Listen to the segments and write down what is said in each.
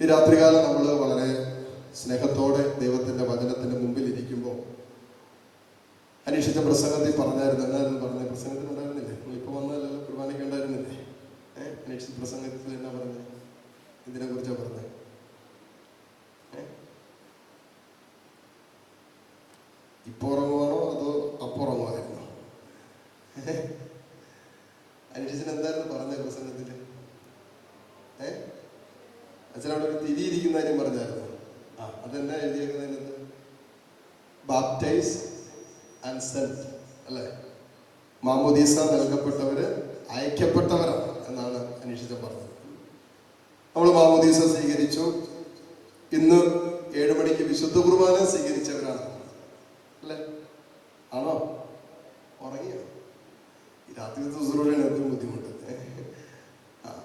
ഈ രാത്രികാലം നമ്മൾ വളരെ സ്നേഹത്തോടെ ദൈവത്തിൻ്റെ വചനത്തിൻ്റെ മുമ്പിൽ ഇരിക്കുമ്പോൾ അനീഷിച്ച പ്രസംഗത്തിൽ പറഞ്ഞായിരുന്നു. എന്നായിരുന്നു പറഞ്ഞത്? പ്രസംഗത്തിൽ ഉണ്ടായിരുന്നില്ലേ? നമ്മളിപ്പോൾ വന്നതല്ലല്ലോ, കുർബാനയ്ക്ക് ഉണ്ടായിരുന്നില്ലേ? അനീഷിച്ച പ്രസംഗത്തിൽ എന്നാ പറഞ്ഞത്? ഇതിനെ കുറിച്ചാണ് പറഞ്ഞത്. ഇപ്പൊ ഉറങ്ങുവാണോ അതോ അപ്പുറങ്ങുമായിരുന്നോ? അനീഷിച്ചൻ എന്തായിരുന്നു പറഞ്ഞത് പ്രസംഗത്തില്? അച്ഛനവിടെ ഒരു തിരിയിരിക്കുന്ന കാര്യം പറഞ്ഞായിരുന്നു. അതെന്നാ എഴുതിയേക്കുന്നതിനകത്ത്? ബാപ്റ്റൈസ് ആൻഡ് സെന്റ് അല്ലേ? മാമോദീസ നൽകപ്പെട്ടവര് അയക്കപ്പെട്ടവരാണ് എന്നാണ് അനീഷിച്ചൻ പറഞ്ഞത്. നമ്മൾ മാമോദീസ സ്വീകരിച്ചു. ഇന്ന് 7 മണിക്ക് വിശുദ്ധ കുർബാന സ്വീകരിച്ചവരാണ് അല്ലേ? ആണോ? ഉറങ്ങിയോ? ഈ രാത്രിത്തെ ശുശ്രൂഷയാണ് ഏറ്റവും ബുദ്ധിമുട്ട്.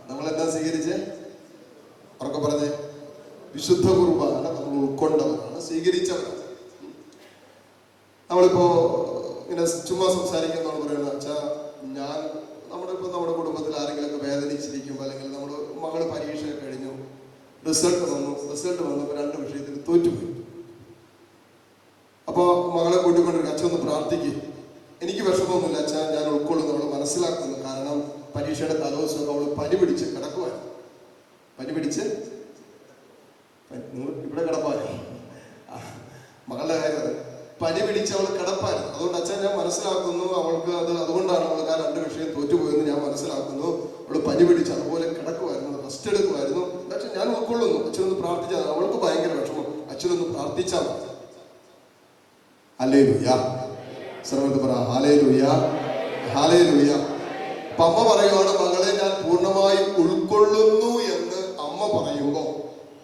നമ്മളെന്താ സ്വീകരിച്ചേ? ഉറക്കെ പറഞ്ഞേ. വിശുദ്ധ കുർബാന നമ്മൾ ഉൾക്കൊണ്ടവരാണ്, സ്വീകരിച്ചവരാണ്. നമ്മളിപ്പോ ഇങ്ങനെ ചുമ്മാ സംസാരിക്കുന്നവർ പറയുന്നത് വെച്ചാൽ നമ്മുടെ കുടുംബത്തിൽ ആരെങ്കിലുമൊക്കെ വേദനിച്ചിരിക്കുമ്പോൾ, അല്ലെങ്കിൽ നമ്മുടെ മകള് പരീക്ഷ കഴിഞ്ഞു, റിസൾട്ട് വന്നപ്പോൾ 2 വിഷയത്തിൽ തോറ്റുപോയി. അപ്പോൾ മകളെ കൂട്ടിക്കൊണ്ടിരിക്കും, അച്ഛൻ ഒന്ന് പ്രാർത്ഥിക്കും. എനിക്ക് വിഷമമൊന്നുമില്ല അച്ഛാ, ഞാൻ ഉൾക്കൊള്ളുന്നു, അവൾ മനസ്സിലാക്കുന്നു. കാരണം പരീക്ഷയുടെ തലേദിവസം അവൾ പനി പിടിച്ച് കിടക്കുവായിരുന്നു. നിങ്ങൾ ഇവിടെ കിടപ്പായിരുന്നു, മകളുടെ കാര്യം പനി പിടിച്ച് അവൾ കിടപ്പായിരുന്നു. അതുകൊണ്ട് അച്ഛൻ ഞാൻ മനസ്സിലാക്കുന്നു, അവൾക്ക് അതുകൊണ്ടാണ് അവൾക്ക് 2 വിഷയം തോറ്റുപോയെന്ന് ഞാൻ മനസ്സിലാക്കുന്നു. അവൾ പനി പിടിച്ച് അതുപോലെ കിടക്കുമായിരുന്നു, റെസ്റ്റ് എടുക്കുമായിരുന്നു. പക്ഷെ ഞാൻ ഉൾക്കൊള്ളുന്നു, അച്ഛനൊന്ന് പ്രാർത്ഥിച്ചാൽ. അവൾക്ക് ഭയങ്കര വിഷമം, അച്ഛനൊന്ന് പ്രാർത്ഥിച്ചാൽ മതി. ഹല്ലേലൂയ. സർവ്വത്ത് പറ ഹല്ലേലൂയ, ഹല്ലേലൂയ. അപ്പൊ അമ്മ പറയുവാണ്, മകളെ ഞാൻ പൂർണ്ണമായി ഉൾക്കൊള്ളുന്നു എന്ന് അമ്മ പറയുമ്പോൾ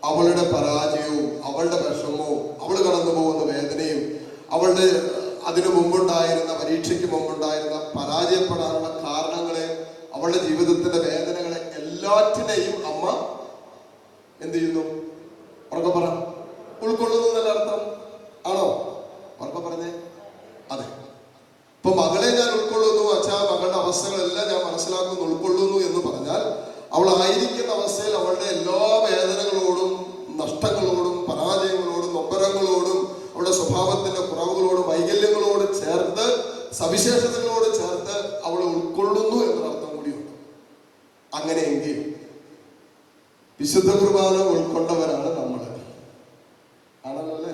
അവളുടെ പരാജയവും അവളുടെ വിഷമവും അവൾ കടന്നു പോകുന്ന വേദനയും അവളുടെ അതിനു മുമ്പുണ്ടായിരുന്ന പരീക്ഷയ്ക്ക് മുമ്പുണ്ടായിരുന്ന പരാജയപ്പെടാനുള്ള കാരണങ്ങളെ, അവളുടെ ജീവിതത്തിന്റെ വേദനകളെ എല്ലാറ്റിനെയും അമ്മ എന്ത് ചെയ്യുന്നു? ഉറക്കെ പറ. ഉൾക്കൊള്ളുന്നു എന്നല്ല അർത്ഥം ആണോ? ഉറക്കെ പറഞ്ഞേ. അതെ. ഇപ്പൊ മകളെ ഞാൻ ഉൾക്കൊള്ളുന്നു അച്ഛാ, മകളുടെ അവസ്ഥകളെല്ലാം ഞാൻ മനസ്സിലാക്കുന്നു, ഉൾക്കൊള്ളുന്നു എന്ന് പറഞ്ഞാൽ അവളായിരിക്കുന്ന അവസ്ഥയിൽ അവളുടെ എല്ലാ വേദനകളോടും നഷ്ടങ്ങളോടും പരാജയങ്ങളോടും നൊമ്പരങ്ങളോടും അവളുടെ സ്വഭാവത്തിന്റെ കുറവുകളോടും വൈകല്യങ്ങളോട് ചേർത്ത് സവിശേഷതകളോട് ചേർത്ത് അവളെ ഉൾക്കൊള്ളുന്നു എന്നൊരർത്ഥം കൂടിയുണ്ട്. അങ്ങനെയെങ്കിൽ വിശുദ്ധ കുർബാന ഉൾക്കൊണ്ടവരാണ് നമ്മൾ. ആണല്ലോ അല്ലേ?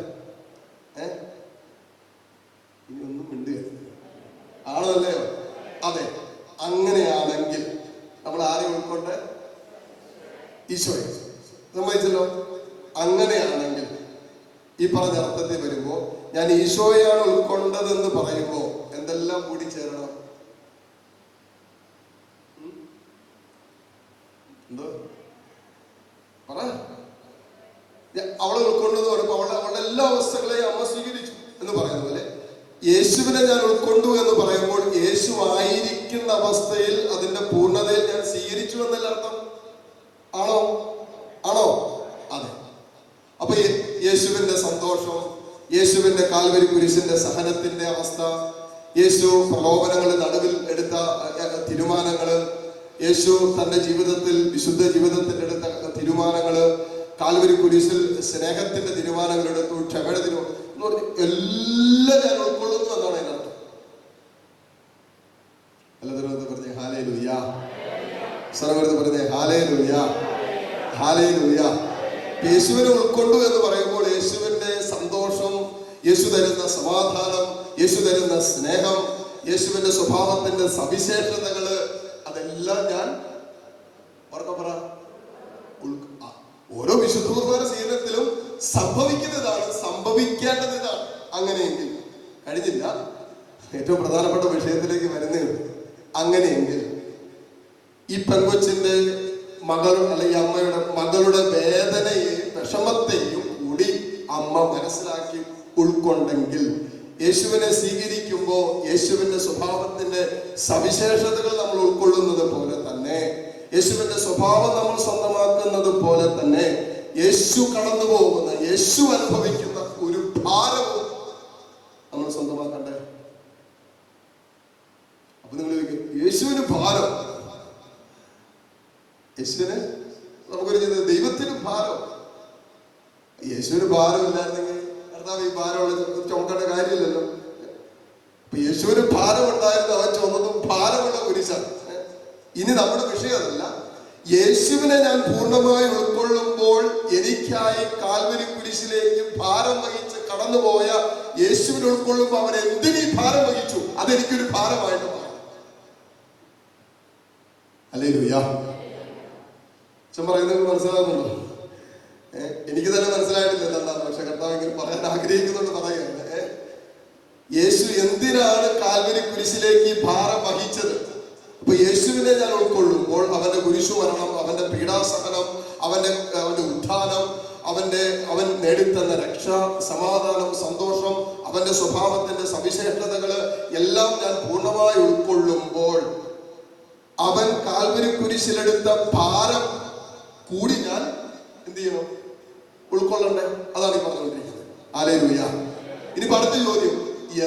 ഇനി ഒന്നും മിണ്ടുകയില്ല. ആണല്ലേ? അതെ. അങ്ങനെയാണെങ്കിൽ നമ്മൾ ആരെ ഉൾക്കൊണ്ട്? ഈശോയെ. സമ്മതിച്ചല്ലോ. അങ്ങനെയാണെങ്കിൽ ഈ പറഞ്ഞ അർത്ഥത്തിൽ വരുമ്പോ ഞാൻ ഈശോയാണ് ഉൾക്കൊണ്ടതെന്ന് പറയുമ്പോ എന്തെല്ലാം കൂടി ചേരണം? എന്തോ പറ. അവളെ ഉൾക്കൊണ്ടെന്ന് പറയുമ്പോ അവളുടെ എല്ലാ അവസ്ഥകളെയും അമ്മ സ്വീകരിച്ചു എന്ന് പറയുന്ന പോലെ യേശുവിനെ ഞാൻ ഉൾക്കൊണ്ടു എന്ന് പറയുമ്പോൾ യേശു ആയിരിക്കുന്ന അവസ്ഥയിൽ അതിന്റെ പൂർണ്ണതയിൽ ഞാൻ സ്വീകരിച്ചു എന്നല്ല അർത്ഥം. ആണോ? അതെ. അപ്പൊ യേശുവിന്റെ സന്തോഷം, യേശുവിന്റെ കാൽവരി കുരിശിന്റെ സഹനത്തിന്റെ അവസ്ഥ, യേശു പ്രലോഭനങ്ങളുടെ നടുവിൽ എടുത്ത തീരുമാനങ്ങള്, യേശു തന്റെ ജീവിതത്തിൽ വിശുദ്ധ ജീവിതത്തിൽ എടുത്ത തീരുമാനങ്ങള്, കാൽവരി കുരിശിൽ സ്നേഹത്തിന്റെ തീരുമാനങ്ങൾ എടുത്തു, ക്ഷമയുടെ തീരുമാനം എന്ന് പറഞ്ഞ് എല്ലാം ഞാൻ ഉൾക്കൊള്ളുന്നു എന്നാണ് അതിനർത്ഥം. എല്ലാവരും പറഞ്ഞേ ഹല്ലേലൂയ. സർവ്വരും പറഞ്ഞേ ഹല്ലേലൂയ, ഹല്ലേലൂയ. യേശുവിനെ ഉൾക്കൊണ്ടു എന്ന് പറയുമ്പോൾ യേശുവിന്റെ സന്തോഷം, യേശു തരുന്ന സമാധാനം, യേശു തരുന്ന സ്നേഹം, യേശുവിന്റെ സ്വഭാവത്തിന്റെ സവിശേഷതകള്, അതെല്ലാം ഞാൻ പറ ഓരോ വിശുദ്ധ കുർബാന സ്വീകരണത്തിലും സംഭവിക്കുന്നതാണ്, സംഭവിക്കേണ്ടതാണ്. അങ്ങനെയെങ്കിൽ കഴിഞ്ഞില്ല, ഏറ്റവും പ്രധാനപ്പെട്ട വിഷയത്തിലേക്ക് വരുന്നതാണ്. അങ്ങനെയെങ്കിൽ ഈ പെങ്കൊച്ചിന്റെ മകൾ അല്ലെങ്കിൽ അമ്മയുടെ മകളുടെ വേദനയെയും വിഷമത്തെയും കൂടി അമ്മ മനസ്സിലാക്കി ഉൾക്കൊണ്ടെങ്കിൽ യേശുവിനെ സ്വീകരിക്കുമ്പോൾ യേശുവിന്റെ സ്വഭാവത്തിന്റെ സവിശേഷതകൾ നമ്മൾ ഉൾക്കൊള്ളുന്നത് പോലെ തന്നെ, യേശുവിന്റെ സ്വഭാവം നമ്മൾ സ്വന്തമാക്കുന്നത് പോലെ തന്നെ യേശു കടന്നു പോകുന്ന, യേശു അനുഭവിക്കുന്ന ഒരു ഭാരവും നമ്മൾ സ്വന്തമാക്കണ്ടേ? അപ്പൊ നിങ്ങൾ യേശുവിന് ഭാരം, യേശുവിന് നമുക്കൊരു ദൈവത്തിന് ഭാരം, യേശുവിന് ഭാരമില്ലായിരുന്നെങ്കിൽ കർത്താവ് ഈ ഭാരമുള്ള ചുമക്കേണ്ട കാര്യമില്ലല്ലോ. അപ്പൊ യേശുവിന് ഭാരം ഉണ്ടായിരുന്നു, അവൻ ചുമന്നതും ഭാരമുള്ള കുരിശാണ്. ഇനി നമ്മുടെ വിഷയം അതല്ല. യേശുവിനെ ഞാൻ പൂർണ്ണമായി ഉൾക്കൊള്ളുമ്പോൾ എനിക്കായി കാൽവരി കുരിശിലേക്ക് ഭാരം വഹിച്ച് കടന്നുപോയ യേശുവിനെ ഉൾക്കൊള്ളുമ്പോൾ അവൻ എന്തിനീ ഭാരം വഹിച്ചു, അതെനിക്കൊരു ഭാരമായിട്ട് മാറി. ഹല്ലേലൂയാ. അച്ഛൻ പറയുന്നത് മനസ്സിലാകുന്നുണ്ടോ? എനിക്ക് തന്നെ മനസ്സിലായിട്ടില്ല എന്താണെന്ന്. പക്ഷെ കർത്താവ് ഇങ്ങനെ പറയാൻ ആഗ്രഹിക്കുന്നുണ്ട് പറയുകയാണ്. യേശു എന്തിനാണ് കാൽവരി കുരിശിലേക്ക് ഭാരം വഹിച്ചത്? അപ്പൊ യേശുവിനെ ഞാൻ ഉൾക്കൊള്ളുമ്പോൾ അവന്റെ കുരിശു മരണം, അവന്റെ പീഡാസഹനം, അവന്റെ ഉത്ഥാനം, അവൻ നേടിത്തന്ന രക്ഷ, സമാധാനം, സന്തോഷം, അവന്റെ സ്വഭാവത്തിന്റെ സവിശേഷതകള് എല്ലാം ഞാൻ പൂർണ്ണമായി ഉൾക്കൊള്ളുമ്പോൾ അവൻ കാൽവരി കുരിശിലെടുത്ത ഭാരം കൂടി ഞാൻ എന്ത് ചെയ്യണം? ഉൾക്കൊള്ളണ്ടേ? അതാണ് ഈ പറഞ്ഞുകൊണ്ടിരിക്കുന്നത്. ഹല്ലേലൂയ. ഇനി അടുത്ത ചോദ്യം,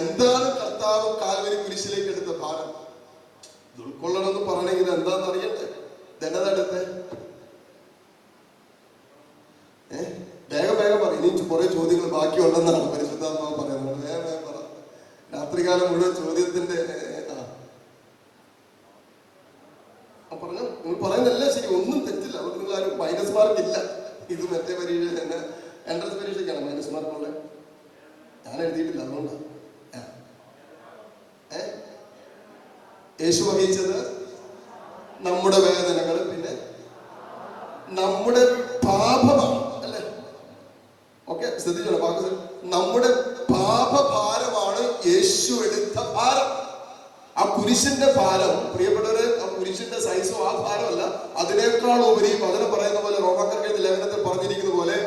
എന്താണ് കർത്താവ് കാൽവരി കുരിശിലേക്ക് എടുത്ത ഭാരം? ഉൾക്കൊള്ളണം എന്ന് പറയണമെങ്കിൽ എന്താന്ന് അറിയട്ടെ. ധനതെടുത്തെ വേഗം പറ. ഇനി കുറെ ചോദ്യങ്ങൾ ബാക്കിയുണ്ടെന്നാണ് പരിശുദ്ധാത്മാവ് പറയുന്നത്. വേഗം പറ. രാത്രികാലം മുഴുവൻ ചോദ്യത്തിന്റെ പറഞ്ഞു. നിങ്ങൾ പറയുന്നല്ല ശരി, ഒന്നും തെറ്റില്ല. അതുകൊണ്ട് നിങ്ങൾ ആരും മൈനസ് മാർക്ക് ഇല്ല. ഇത് മറ്റേ പരീക്ഷ തന്നെ എൻട്രൻസ് പരീക്ഷയ്ക്കാണ് മൈനസ് മാർക്കുള്ളത്. ഞാൻ എഴുതിയിട്ടില്ല, അതുകൊണ്ടാണ്. യേശു വഹിച്ചത് നമ്മുടെ വേദനകൾ, പിന്നെ നമ്മുടെ പാപമാണ് അല്ലെ? ഓക്കെ, ശ്രദ്ധിച്ചോ വാക്ക്. നമ്മുടെ പാപഭാരമാണ് യേശു എടുത്ത ഭാരം. ആ കുരിശിന്റെ ഭാരം, പ്രിയപ്പെട്ടവരെ, ആ കുരിശിന്റെ സൈസോ ആ ഭാരമല്ല, അതിനേക്കാൾ ഉപരി വചനം പറയുന്ന പോലെ, റോമാക്കാരുടെ ലേഖനത്തിൽ പറഞ്ഞിരിക്കുന്ന പോലെ,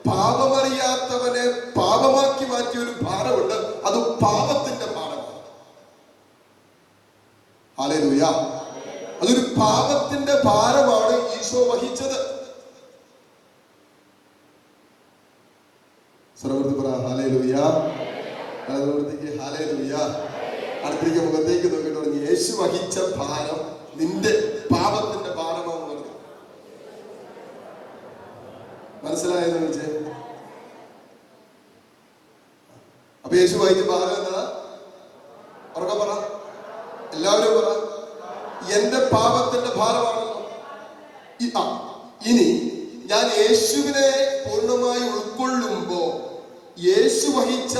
പാപമറിയാത്തവനെ പാപമാക്കി മാറ്റിയ ഒരു ഭാരമുണ്ട്. അത് പാപത്തിന്റെ ഭാരമാണ്. ഹല്ലേലൂയ. അതൊരു പാപത്തിന്റെ ഭാരമാണ് ഈശോ വഹിച്ചത്. ഹല്ലേലൂയ. ഹല്ലേലൂയ. അടുത്തേക്ക് മുഖത്തേക്ക് നോക്കിയിട്ട് പറഞ്ഞു, യേശു വഹിച്ച ഭാരം നിന്റെ പാപത്തിന്റെ ഭാരമാണെന്ന് പറഞ്ഞു. മനസ്സിലായെന്ന് വെച്ചേ. അപ്പൊ യേശു വഹിച്ച ഭാരം എന്താ? ഉറക്കെ പറ, എല്ലാവരും പറ. എന്റെ പാപത്തിന്റെ ഭാരമാണല്ലോ. ഇനി ഞാൻ യേശുവിനെ പൂർണ്ണമായി ഉൾക്കൊള്ളുമ്പോ യേശു വഹിച്ച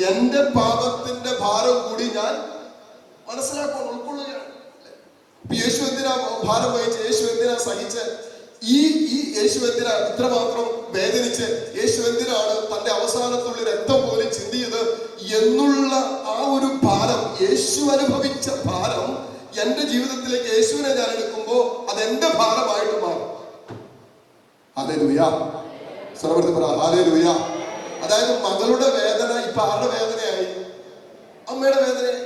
എന്റെ പാപത്തിന്റെ ഭാരം കൂടി ഞാൻ മനസ്സിലാക്കാൻ ഉൾക്കൊള്ളുകയാണ്. യേശു എന്തിനാ ഭാരം വഹിച്ച്, യേശു എന്തിനാ സഹിച്ച്, ഈ യേശു എന്തിനാ ഇത്രമാത്രം വേദനിച്ച്, യേശു എന്തിനാണ് തന്റെ അവസാനത്തുള്ള രക്തം പോലെ ചിന്തിയത് എന്നുള്ള ആ ഒരു ഭാരം, യേശു അനുഭവിച്ച ഭാരം എന്റെ ജീവിതത്തിലേക്ക് യേശുവിനെ ഞാൻ എടുക്കുമ്പോ അതെന്റെ ഭാരമായിട്ട് മാറും. ഹല്ലേലൂയ. സർവ്വത്തിൽ പറ ഹല്ലേലൂയ. അതായത് മകളുടെ വേദന ഇപ്പൊ ആരുടെ വേദനയായി? അമ്മയുടെ വേദനയായി.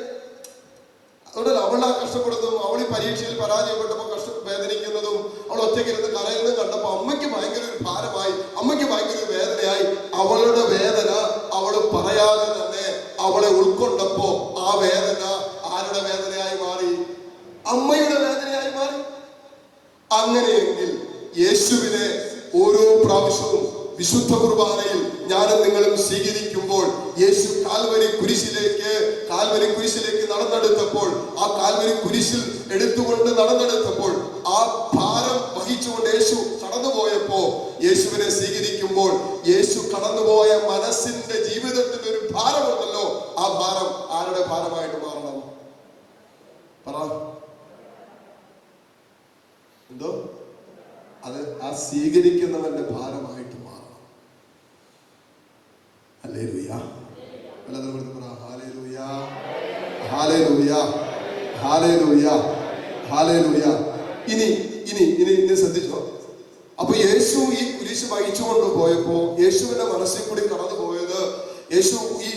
അതുകൊണ്ടല്ല അവളെ കഷ്ടപ്പെടുന്നതും, അവൾ ഈ പരീക്ഷയിൽ പരാജയപ്പെട്ടപ്പോൾ വേദനിക്കുന്നതും, അവൾ ഒറ്റയ്ക്കിരുന്ന് കരയുന്നതും കണ്ടപ്പോ അമ്മയ്ക്ക് ഭയങ്കര ഒരു ഭാരമായി, അമ്മയ്ക്ക് ഭയങ്കര ഒരു വേദനയായി. അവളുടെ വേദന അവൾ പറയാതെ തന്നെ അവളെ ഉൾക്കൊണ്ടപ്പോ ആ വേദന ആരുടെ വേദനയായി മാറി? അമ്മയുടെ വേദനയായി മാറി. അങ്ങനെയെങ്കിൽ യേശുവിനെ ഓരോ പ്രാവശ്യവും വിശുദ്ധ കുർബാനയിൽ ഞാനും നിങ്ങളും സ്വീകരിക്കുമ്പോൾ യേശു കാൽവരി കുരിശിലേക്ക് നടന്നെടുത്തപ്പോൾ, ആ കാൽവരി കുരിശിൽ എടുത്തുകൊണ്ട് നടന്നെടുത്തപ്പോൾ, ആ ഭാരം വഹിച്ചുകൊണ്ട് യേശു കടന്നുപോയപ്പോ, യേശുവിനെ സ്വീകരിക്കുമ്പോൾ യേശു കടന്നുപോയ മനസ്സിന്റെ ജീവിതത്തിന്റെ ഒരു ഭാരമുണ്ടല്ലോ, ആ ഭാരം ആരുടെ ഭാരമായിട്ട് മാറണം? പറ. എന്തോ? അത് ആ സ്വീകരിക്കുന്നവന്റെ ഭാരമായിട്ട് മാറണം. ഹല്ലേലൂയ. ഹല്ലേലൂയ. ഹല്ലേലൂയ. ഹല്ലേലൂയ. ഹല്ലേലൂയ. ഇനി ശ്രദ്ധിച്ചോ. അപ്പൊ യേശു ഈ കുരിശ് വഹിച്ചുകൊണ്ട് പോയപ്പോ യേശുവിന്റെ മനസ്സിൽ കൂടി കടന്നു പോയത്, യേശു ഈ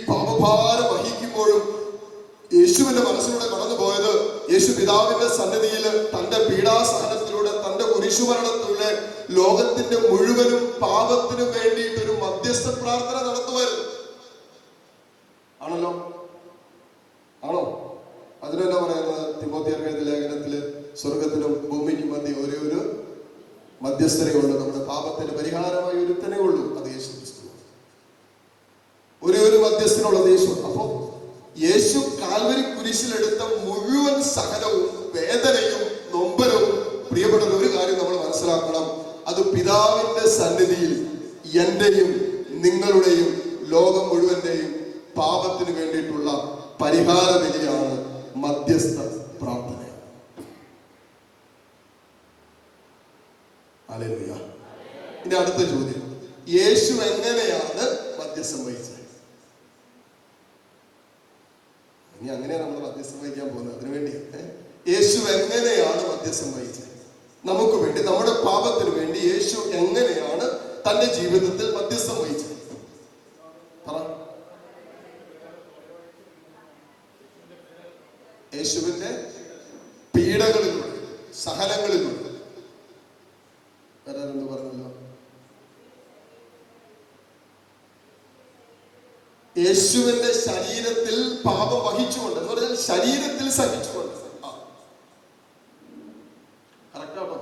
പാപഭാരം വഹിക്കുമ്പോഴും യേശുവിന്റെ മനസ്സിലൂടെ കടന്നു പോയത്, യേശു പിതാവിന്റെ സന്നിധിയിൽ തന്റെ പീഡാസഹനത്തിലൂടെ, തന്റെ കുരിശുമരണത്തിലൂടെ ലോകത്തിന്റെ മുഴുവനും പാപത്തിനു വേണ്ടിയിട്ടൊരു മധ്യസ്ഥ പ്രാർത്ഥന നടത്തുമായിരുന്നു. ആണല്ലോ? ആണോ? അതിനെന്താ പറയുന്നത്? തിമോഥെയുടെ ലേഖനത്തില് സ്വർഗത്തിലും ഭൂമിക്കും മധ്യ ഒരേ ഒരു മധ്യസ്ഥനെ ഉള്ളൂ. നമ്മുടെ പാപത്തിന് പരിഹാരമായി ഒരുത്തനെ ഉള്ളൂ, അത് യേശു ക്രിസ്തു. കുരിശിലെടുത്ത മുഴുവൻ സഹനവും വേദനയും നൊമ്പരവും, പ്രിയപ്പെട്ട ഒരു കാര്യം നമ്മൾ മനസ്സിലാക്കണം, അത് പിതാവിന്റെ സന്നിധിയിൽ എന്റെയും നിങ്ങളുടെയും ലോകം മുഴുവന്റെയും പാപത്തിന് വേണ്ടിയിട്ടുള്ള പരിഹാര ബലിയാണ്, മധ്യസ്ഥ പ്രാർത്ഥനയാണ്. ഹല്ലേലൂയ. ഇനി അടുത്ത ചോദ്യം, യേശു എങ്ങനെയാണ് മധ്യസ്ഥം വഹിച്ചത്? ഇനി അങ്ങനെയാണ് നമ്മൾ മധ്യസ്ഥം വഹിക്കാൻ പോകുന്നത്. അതിനുവേണ്ടിയാണ് യേശു എങ്ങനെയാണ് മധ്യസ്ഥം വഹിച്ചത്? നമുക്ക് വേണ്ടി, നമ്മുടെ പാപത്തിന് വേണ്ടി യേശു എങ്ങനെയാണ് തന്റെ ജീവിതത്തിൽ മധ്യസ്ഥം വഹിച്ചത്? പറ. യേശുവിന്റെ പീഡകളിലൂടെ, സഹനങ്ങളിലൂടെ. വരാനെന്ന് പറഞ്ഞല്ലോ, യേശുവിന്റെ ശരീരത്തിൽ പാപം വഹിച്ചുകൊണ്ട് എന്ന് പറഞ്ഞാൽ ശരീരത്തിൽ സഹിച്ചുകൊണ്ട്. കറക്റ്റാണോ?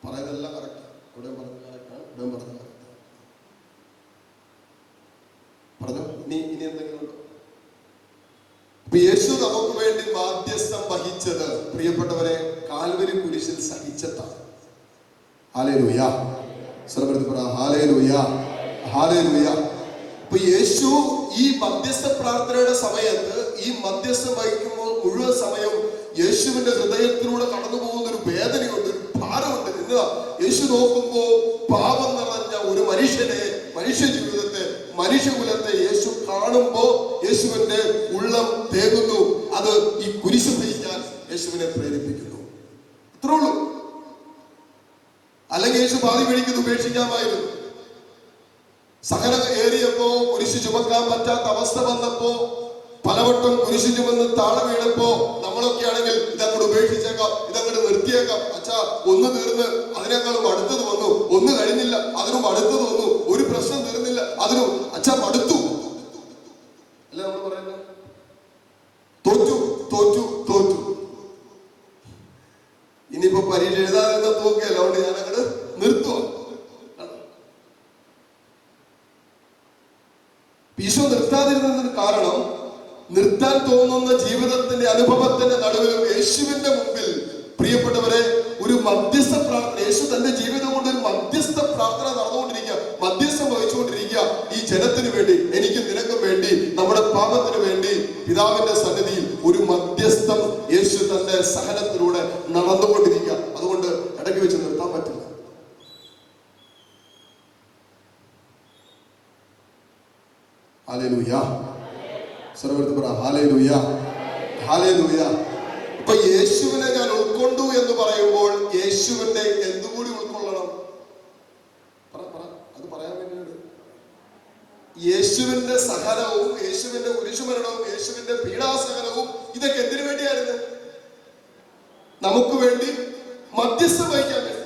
പറയുന്നതെല്ലാം കറക്റ്റാണ്. ഇവിടെ പറഞ്ഞത് കറക്റ്റാണ്, ഇവിടെ പറഞ്ഞത് കറക്റ്റാണ്. പറഞ്ഞോ. ഇനി എന്തെങ്കിലും ഉണ്ടോ? യേശു നമുക്ക് വേണ്ടി മാധ്യസ്ഥം വഹിച്ചത്, പ്രിയപ്പെട്ടവരെ, കാൽവരി കുരിശിൽ സഹിച്ചതാണ്. ഹല്ലേലൂയ. സർവ്വത്തിൽ പറ ഹല്ലേലൂയ, ഹല്ലേലൂയ. അപ്പൊ യേശു ഈ മധ്യസ്ഥ പ്രാർത്ഥനയുടെ സമയത്ത്, ഈ മധ്യസ്ഥം വഹിക്കുമ്പോൾ മുഴുവൻ സമയം യേശുവിന്റെ ഹൃദയത്തിലൂടെ കടന്നു പോകുന്ന ഒരു വേദനയുണ്ട്, ഒരു ഭാരമുണ്ട്. എന്നതാ? യേശു നോക്കുമ്പോ പാപം നിറഞ്ഞ ഒരു മനുഷ്യനെ, മനുഷ്യ ജീവിതത്തെ, മനുഷ്യകുലത്തെ യേശു കാണുമ്പോ യേശുവിന്റെ ഉള്ളം തേകുന്നു. അത് ഈ കുരിശ് വഹിക്കാൻ യേശുവിനെ പ്രേരിപ്പിക്കുന്നു. അത്രേ ഉള്ളൂ. അല്ലെങ്കിൽ യേശു പാതി കഴിക്കുന്നത് ഉപേക്ഷിക്കാമായിരുന്നു. സഹനം ഏറിയപ്പോ, കുരിശ് ചുമക്കാൻ പറ്റാത്ത അവസ്ഥ വന്നപ്പോ, പലവട്ടം കുരിശ് ചുമന്ന് താഴെ വീണപ്പോ, നമ്മളൊക്കെ ആണെങ്കിൽ ഇതങ്ങോട്ട് ഉപേക്ഷിച്ചേക്കാം, ഇതങ്ങോട്ട് നിർത്തിയേക്കാം. അച്ഛാ, ഒന്ന് തീർന്ന് അതിനേക്കാളും അടുത്തത് വന്നു, ഒന്ന് കഴിഞ്ഞില്ല അതിനും അടുത്തത് വന്നു, ഒരു പ്രശ്നം തീർന്നില്ല അതിനും അച്ഛാ മടുത്തു അല്ല നമ്മൾ പറയുന്നത്. തോറ്റു തോറ്റു തോറ്റു. ഇനിയിപ്പോ പരീക്ഷ എഴുതാതെന്ന തോക്കുകയല്ല, അതുകൊണ്ട് ഞാൻ അങ്ങോട്ട് നിർത്തുക. ഈശോ നിർത്താതിരുന്നതിന് കാരണം, നിർത്താൻ തോന്നുന്ന ജീവിതത്തിന്റെ അനുഭവത്തിന്റെ നടുവിലും യേശുവിന്റെ മുമ്പിൽ, പ്രിയപ്പെട്ടവരെ, ഒരു മധ്യസ്ഥ പ്രാർത്ഥന, യേശു തന്റെ ജീവിതം കൊണ്ട് ഒരു മധ്യസ്ഥ പ്രാർത്ഥന നടന്നുകൊണ്ടിരിക്കുക, മധ്യസ്ഥം വഹിച്ചുകൊണ്ടിരിക്കുക. ഈ ജനത്തിന് വേണ്ടി, എനിക്കും നിനക്കും വേണ്ടി, നമ്മുടെ പാപത്തിന് വേണ്ടി പിതാവിന്റെ സന്നിധിയിൽ ഒരു മധ്യസ്ഥം യേശു തന്റെ സഹനത്തിലൂടെ നടന്നുകൊണ്ടിരിക്കുക. അതുകൊണ്ട് ഇടയ്ക്ക് വെച്ച് നിർത്താൻ പറ്റില്ല. ഹല്ലേലൂയ. സർവ്വത്തിൽ പറ ഹല്ലേലൂയ, ഹല്ലേലൂയ. അപ്പൊ യേശുവിനെ ഞാൻ ഉൾക്കൊണ്ടു എന്ന് പറയുമ്പോൾ യേശുവിന്റെ എന്തുകൂടി ഉൾക്കൊള്ളണം? അത് പറയാൻ വേണ്ടിയാണ്. യേശുവിന്റെ സഹനവും, യേശുവിന്റെ കുരിശുമരണവും, യേശുവിന്റെ പീഡാസഹനവും, ഇതൊക്കെ എന്തിനു വേണ്ടിയായിരുന്നു? നമുക്ക് വേണ്ടി മധ്യസ്ഥം വഹിക്കാൻ വേണ്ടി.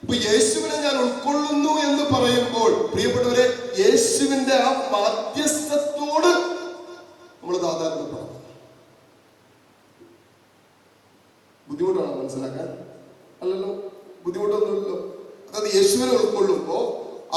ഇപ്പൊ യേശുവിനെ ഞാൻ ഉൾക്കൊള്ളുന്നു എന്ന് പറയുമ്പോൾ, പ്രിയപ്പെട്ടവരെ, യേശുവിന്റെ ആ മധ്യസ്ഥത്തോട് നമ്മൾ താതാത്മ്യപ്പെടണം. ബുദ്ധിമുട്ടാണ് മനസ്സിലാക്കാൻ? അല്ലല്ലോ, ബുദ്ധിമുട്ടൊന്നുമില്ലല്ലോ. അതായത് യേശുവിനെ ഉൾക്കൊള്ളുമ്പോ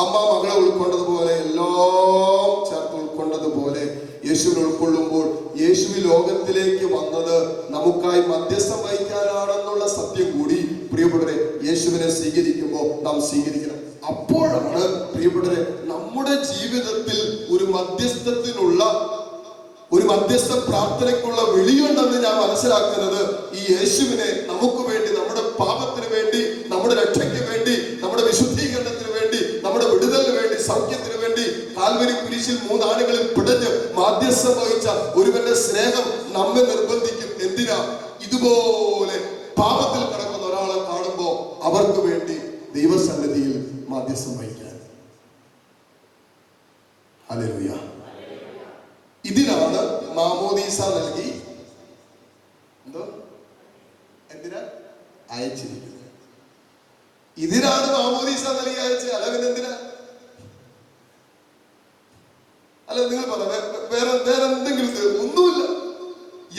അമ്മ മകളെ ഉൾക്കൊണ്ടതുപോലെ, എല്ലാം ചേർത്ത് ഉൾക്കൊണ്ടതുപോലെ യേശുവിനെ ഉൾക്കൊള്ളുമ്പോൾ, യേശു ലോകത്തിലേക്ക് വന്നത് നമുക്കായി മധ്യസ്ഥം വഹിക്കാനാണെന്നുള്ള സത്യം കൂടി, പ്രിയപ്പെട്ടവരെ, യേശുവിനെ സ്വീകരിക്കുമ്പോൾ നാം സ്വീകരിക്കണം. അപ്പോഴാണ്, പ്രിയപ്പെട്ടവരെ, നമ്മുടെ ജീവിതത്തിൽ ഒരു മധ്യസ്ഥത്തിനുള്ള, ഒരു മധ്യസ്ഥ പ്രാർത്ഥനയ്ക്കുള്ള വിളിയുണ്ടെന്ന് ഞാൻ മനസ്സിലാക്കുന്നത്. ഈ യേശുവിനെ നമുക്ക് വേണ്ടി, നമ്മുടെ പാപത്തിന് വേണ്ടി, നമ്മുടെ രക്ഷയ്ക്ക് വേണ്ടി, നമ്മുടെ വിശുദ്ധീകരണത്തിന് വേണ്ടി, നമ്മുടെ വിടുതലിന് വേണ്ടി, സൗഖ്യത്തിന് വേണ്ടി കാൽവരി കുരിശിൽ 3 ആണികളിൽ പിടഞ്ഞ് മാധ്യസ്ഥം വഹിച്ച ഒരുവന്റെ സ്നേഹം നമ്മെ നിർബന്ധിക്കും. എന്തിനാ? ഇതുപോലെ പാപത്തിൽ കിടക്കുന്ന ഒരാളെ കാണുമ്പോ അവർക്ക് വേണ്ടി ദൈവസന്നിധിയിൽ മാധ്യസ്ഥം വഹിക്കാൻ. ഹല്ലേലൂയ. ഇതിനാണ് മാമോദീസ നൽകി എന്തിനാ അയച്ചിരിക്കുന്നത്. ഇതിനാണ് മാമോദീസ നൽകി അയച്ചത്. അല്ല പിന്നെ എന്തിനാ? അല്ല നിങ്ങൾ പറഞ്ഞ വേറെ എന്തെങ്കിലും ഒന്നുമില്ല.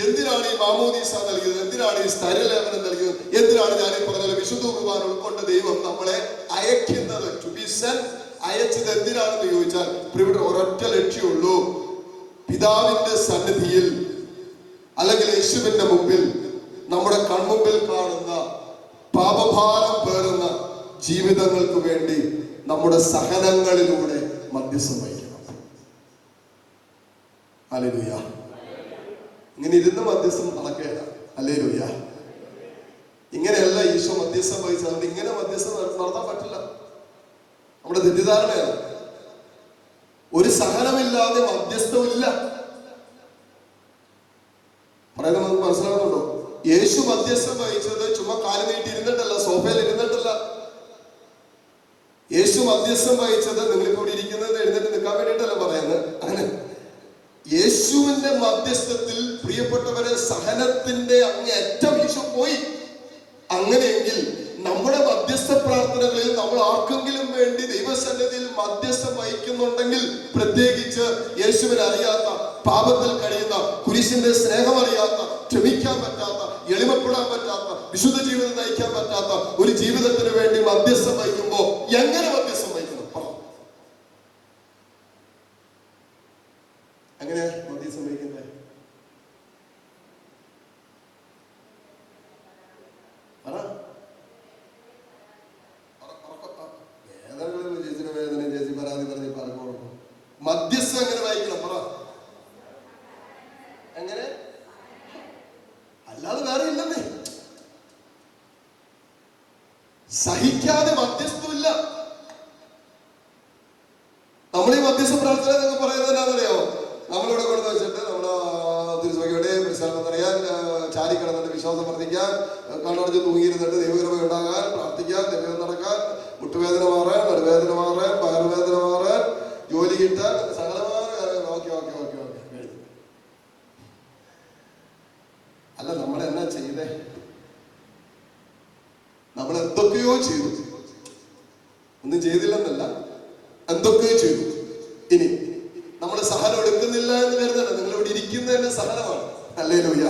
എന്തിനാണ് ഈ മാമോദീസ നൽകിയത്? എന്തിനാണ് ഈ സ്ഥൈര്യലേപനം നൽകിയത്? എന്തിനാണ് ഞാൻ ഈ പറഞ്ഞ വിശുദ്ധ കുർബാന ഉൾക്കൊണ്ട ദൈവം നമ്മളെ അയക്കുന്നത്? To be saint. അയച്ചത് എന്തിനാണെന്ന് ചോദിച്ചാൽ, ഇവിടെ ഒരൊറ്റ ലക്ഷ്യമുള്ളൂ. പിതാവിന്റെ സന്നിധിയിൽ അല്ലെങ്കിൽ യേശുവിന്റെ മുമ്പിൽ നമ്മുടെ കൺമുമ്പിൽ കാണുന്ന പാപഭാരം പേറുന്ന ജീവിതങ്ങൾക്ക് വേണ്ടി നമ്മുടെ സഹനങ്ങളിലൂടെ മധ്യസ്ഥം വഹിക്കണം. ഹല്ലേലൂയ. ഇങ്ങനെ ഇരുന്ന് മധ്യസ്ഥം നടക്കുകയില്ല. ഹല്ലേലൂയ. ഇങ്ങനെയല്ല ഈശോ മധ്യസ്ഥം വഹിച്ചത്. അതുകൊണ്ട് ഇങ്ങനെ മധ്യസ്ഥം നടത്താൻ പറ്റില്ല. നമ്മുടെ തെറ്റിദ്ധാരണയാണ്. ഒരു സഹനമില്ലാതെ മധ്യസ്ഥമില്ല. പറയുന്നത് നമുക്ക് മനസ്സിലാകുന്നുണ്ടോ? യേശു മധ്യസ്ഥം വഹിച്ചത് ചുമ്മാ കാല് നീട്ടി ഇരുന്നിട്ടല്ല, സോഫയിൽ ഇരുന്നിട്ടല്ല. യേശു മധ്യസ്ഥം വഹിച്ചത് നിങ്ങളിപ്പോ ഇവിടെ ഇരിക്കുന്നത് എഴുന്നേറ്റ് നിൽക്കാൻ വേണ്ടിയിട്ടല്ല പറയുന്നത്. അങ്ങനെ യേശുവിന്റെ മധ്യസ്ഥത്തിൽ പ്രിയപ്പെട്ടവരെ സഹനത്തിന്റെ അങ്ങേയറ്റം ഈശോ പോയി. അങ്ങനെയെങ്കിൽ നമ്മുടെ മധ്യസ്ഥ പ്രാർത്ഥനകളിൽ നമ്മൾ ആർക്കെങ്കിലും വേണ്ടി ദൈവസന്നിധിയിൽ മധ്യസ്ഥം വഹിക്കുന്നുണ്ടെങ്കിൽ, പ്രത്യേകിച്ച് യേശുവിനെ അറിയാത്ത, പാപത്തിൽ കഴിയുന്ന, കുരിശിന്റെ സ്നേഹം അറിയാത്ത, ക്ഷമിക്കാൻ പറ്റാത്ത, എളിമപ്പെടാൻ പറ്റാത്ത, വിശുദ്ധ ജീവിതം നയിക്കാൻ പറ്റാത്ത ഒരു ജീവിതത്തിന് വേണ്ടി മധ്യസ്ഥം വഹിക്കുമ്പോൾ എങ്ങനെ മധ്യസ്ഥം വഹിക്കണം? എങ്ങനെ മധ്യസ്ഥം വഹിക്കുന്നത്? മധ്യസ്ഥം എങ്ങനെ വായിക്കണം? പറ. എങ്ങനെ? അല്ലാതെ വേറെ ഇല്ലെന്നേ. സഹിക്കാതെ മധ്യസ്ഥമില്ല. നമ്മൾ ഈ മധ്യസ്ഥ പ്രാർത്ഥന എന്നൊക്കെ പറയുന്നത് എന്താണെന്നറിയാമോ? നമ്മളിവിടെ കൊണ്ടു വെച്ചിട്ട് നമ്മുടെ തിരുസഭയുടെ പരിസരം അറിയാൻ, ചാരി കിടന്നിട്ട് വിശ്വാസം വർദ്ധിക്കാൻ, കണ്ണടച്ച് തൂങ്ങിയിരുന്നിട്ട് ദൈവകൃപ ഉണ്ടാകാൻ, പ്രാർത്ഥിക്കാൻ, ദൈവം നടക്കാൻ, മുട്ടുവേദന മാറാൻ, നടുവേദന മാറാൻ, വയറുവേദന മാറാൻ, ജോലി കിട്ടാൻ, സകലമായ ഓക്കെ ഓക്കെ ഓക്കെ ഓക്കെ കഴിഞ്ഞു. അല്ല, നമ്മൾ എന്നാ ചെയ്തേ? നമ്മൾ എന്തൊക്കെയോ ചെയ്തു. ഒന്നും ചെയ്തില്ലെന്നല്ല, എന്തൊക്കെയോ ചെയ്തു. ഇനി നമ്മൾ സഹനം എടുക്കുന്നില്ല എന്ന് കരുതണ്ട. നിങ്ങൾ ഇവിടെ ഇരിക്കുന്നതന്നെ സഹനമാണ്. ഹല്ലേലൂയ.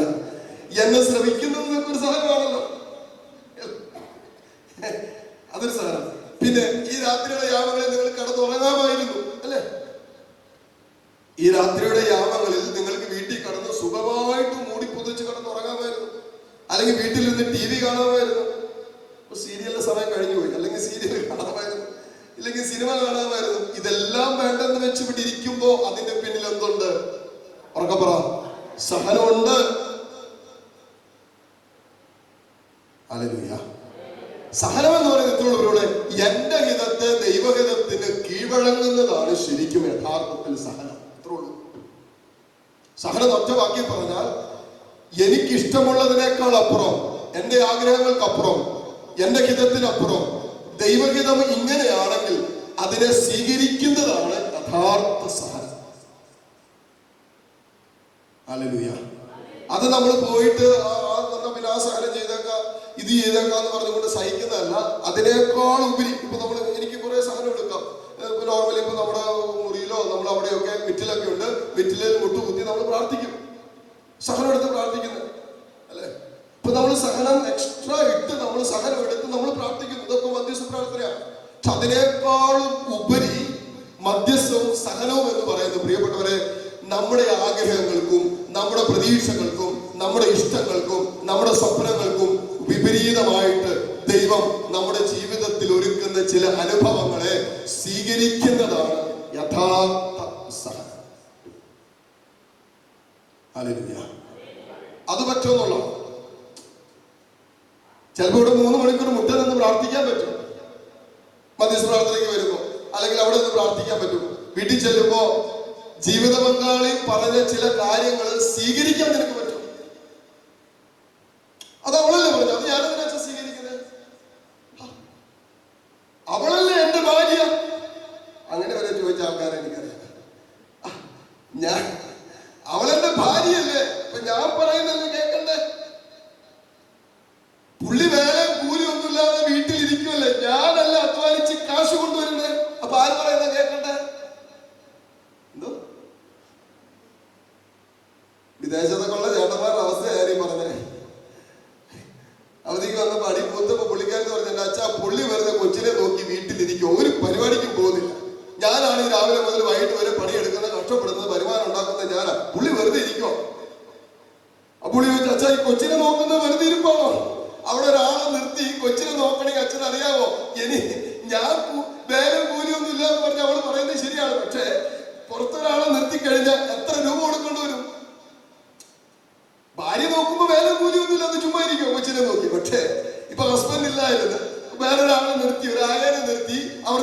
എന്നെ ശ്രമിക്കുന്നത് നിങ്ങൾക്കൊരു സഹനമാണല്ലോ, അതൊരു സഹനം. പിന്നെ ഈ രാത്രിയുടെ യാമങ്ങളിൽ നിങ്ങൾ കടന്നുറങ്ങാമായിരുന്നു അല്ലേ? ഈ രാത്രിയുടെ യാമങ്ങളിൽ നിങ്ങൾക്ക് വീട്ടിൽ കടന്ന് സുഖമായിട്ട് മൂടി പൊതിച്ച് കടന്നുറങ്ങാമായിരുന്നു. അല്ലെങ്കിൽ വീട്ടിൽ നിന്ന് TV കാണാമായിരുന്നു. സീരിയലിന്റെ സമയം കഴിഞ്ഞു പോയി. അല്ലെങ്കിൽ സീരിയൽ കാണാമായിരുന്നു, ഇല്ലെങ്കിൽ സിനിമ കാണാമായിരുന്നു. ഇതെല്ലാം വേണ്ടെന്ന് വെച്ച് ഇവിടെ ഇരിക്കുമ്പോ അതിന്റെ പിന്നിൽ എന്തുണ്ട്? ഉറക്കപ്പറ. സഹനമുണ്ട്. ഹല്ലേലൂയ. സഹനം എന്ന് പറയുന്നതിലൂടെ എന്റെ ഹിതത്തെ ദൈവഹിതത്തിന് കീഴ്വഴങ്ങുന്നതാണ് ശരിക്കും യഥാർത്ഥത്തിൽ സഹനം. അത്രേ ഉള്ളൂ. സഹനം ഒറ്റ വാക്കി പറഞ്ഞാൽ, എനിക്കിഷ്ടമുള്ളതിനേക്കാൾ അപ്പുറം, എന്റെ ആഗ്രഹങ്ങൾക്കപ്പുറം, എന്റെ ഹിതത്തിനപ്പുറം ദൈവഹിതം ഇങ്ങനെയാണെങ്കിൽ അതിനെ സ്വീകരിക്കുന്നതാണ് യഥാർത്ഥ സഹനം. ഹല്ലേലൂയ. അത് നമ്മൾ പോയിട്ട് പിന്നെ ആ സഹനം ചെയ്തേക്കാം, ഇത് ചെയ്തേക്കാന്ന് പറഞ്ഞുകൊണ്ട് സഹിക്കുന്നതല്ല. അതിനേക്കാൾ ഉപരി ഇപ്പൊ എനിക്ക് കുറെ സഹനം എടുക്കാം. നോർമലി ഇപ്പൊ നമ്മുടെ മുറിയിലോ നമ്മൾ അവിടെയൊക്കെ മിറ്റിലൊക്കെ ഉണ്ട്. മിറ്റിലിൽ മുട്ടുകുത്തി നമ്മൾ പ്രാർത്ഥിക്കും, സഹനം എടുത്ത് പ്രാർത്ഥിക്കുന്നത് അല്ലെ? ഇപ്പൊ നമ്മൾ സഹനം എക്സ്ട്രാ ഇട്ട് നമ്മൾ സഹനം എടുത്ത് നമ്മൾ പ്രാർത്ഥിക്കുന്നു. ഇതൊക്കെ മധ്യസ്ഥ പ്രാർത്ഥനയാണ്. പക്ഷെ അതിനേക്കാളും ഉപരി മധ്യസ്ഥവും സഹനവും എന്ന് പറയുന്നത്, പ്രിയപ്പെട്ടവരെ, നമ്മുടെ ആഗ്രഹങ്ങൾക്കും നമ്മുടെ പ്രതീക്ഷകൾക്കും നമ്മുടെ ഇഷ്ടങ്ങൾക്കും നമ്മുടെ സ്വപ്നങ്ങൾക്കും വിപരീതമായിട്ട് ദൈവം നമ്മുടെ ജീവിതത്തിൽ ഒരുക്കുന്ന ചില അനുഭവങ്ങളെ സ്വീകരിക്കുന്നതാണ് യഥാർത്ഥ സഹനം. ഹല്ലേലൂയ. അത് പറ്റുമെന്നുള്ള ചിലപ്പോൾ ഇവിടെ 3 മണിക്കൂർ മുട്ട നിന്ന് പ്രാർത്ഥിക്കാൻ പറ്റും. മധ്യസ്ഥ പ്രാർത്ഥനയ്ക്ക് വരുമ്പോ, അല്ലെങ്കിൽ അവിടെ നിന്ന് പ്രാർത്ഥിക്കാൻ പറ്റും. വീട്ടിൽ ചെല്ലുമ്പോ ജീവിത പങ്കാളി പറഞ്ഞ ചില കാര്യങ്ങൾ സ്വീകരിക്കാൻ നിനക്ക് പറ്റും. അത് അവളല്ലേ പറഞ്ഞു, അത് ഞാനെന്തിനാ സ്വീകരിക്കുന്നത്? അവളല്ലേ എന്റെ ഭാര്യ. അങ്ങനെ വരെ ചോദിച്ച ആൾക്കാരെ എനിക്കറിയാം. അവളെന്റെ ഭാര്യയല്ലേ, അപ്പൊ ഞാൻ പറയുന്നല്ലേ കേൾക്കണ്ടേ? പുള്ളി വേറെ കൂലി ഒന്നുമില്ലാതെ വീട്ടിലിരിക്കുമല്ലേ, ഞാനല്ല അധ്വാനിച്ച് കാശ് കൊണ്ടുവരുന്നത്. അപ്പൊ ആര് പറയുന്ന കേൾക്കണ്ടേ? എന്തോ വിദേശത്തൊക്കെയുള്ള ചേട്ടന്മാരുടെ അവസ്ഥയായി പറഞ്ഞേ. അവധിക്ക് വന്നപ്പോ അടി മൂത്തപ്പോ പുള്ളിക്കാരൻ പറഞ്ഞു, എന്റെ അച്ഛാ പുള്ളി വെറുതെ കൊച്ചിനെ നോക്കി വീട്ടിലിരിക്കും, ഒരു പരിപാടിക്കും പോകുന്നില്ല. ഞാനാണ് രാവിലെ മുതൽ വൈകിട്ട് വരെ പണിയെടുക്കുന്നത്, കഷ്ടപ്പെടുന്നത്, വരുമാനം ഉണ്ടാക്കുന്നത് ഞാനാ. പുള്ളി വെറുതെ ഇരിക്കോ?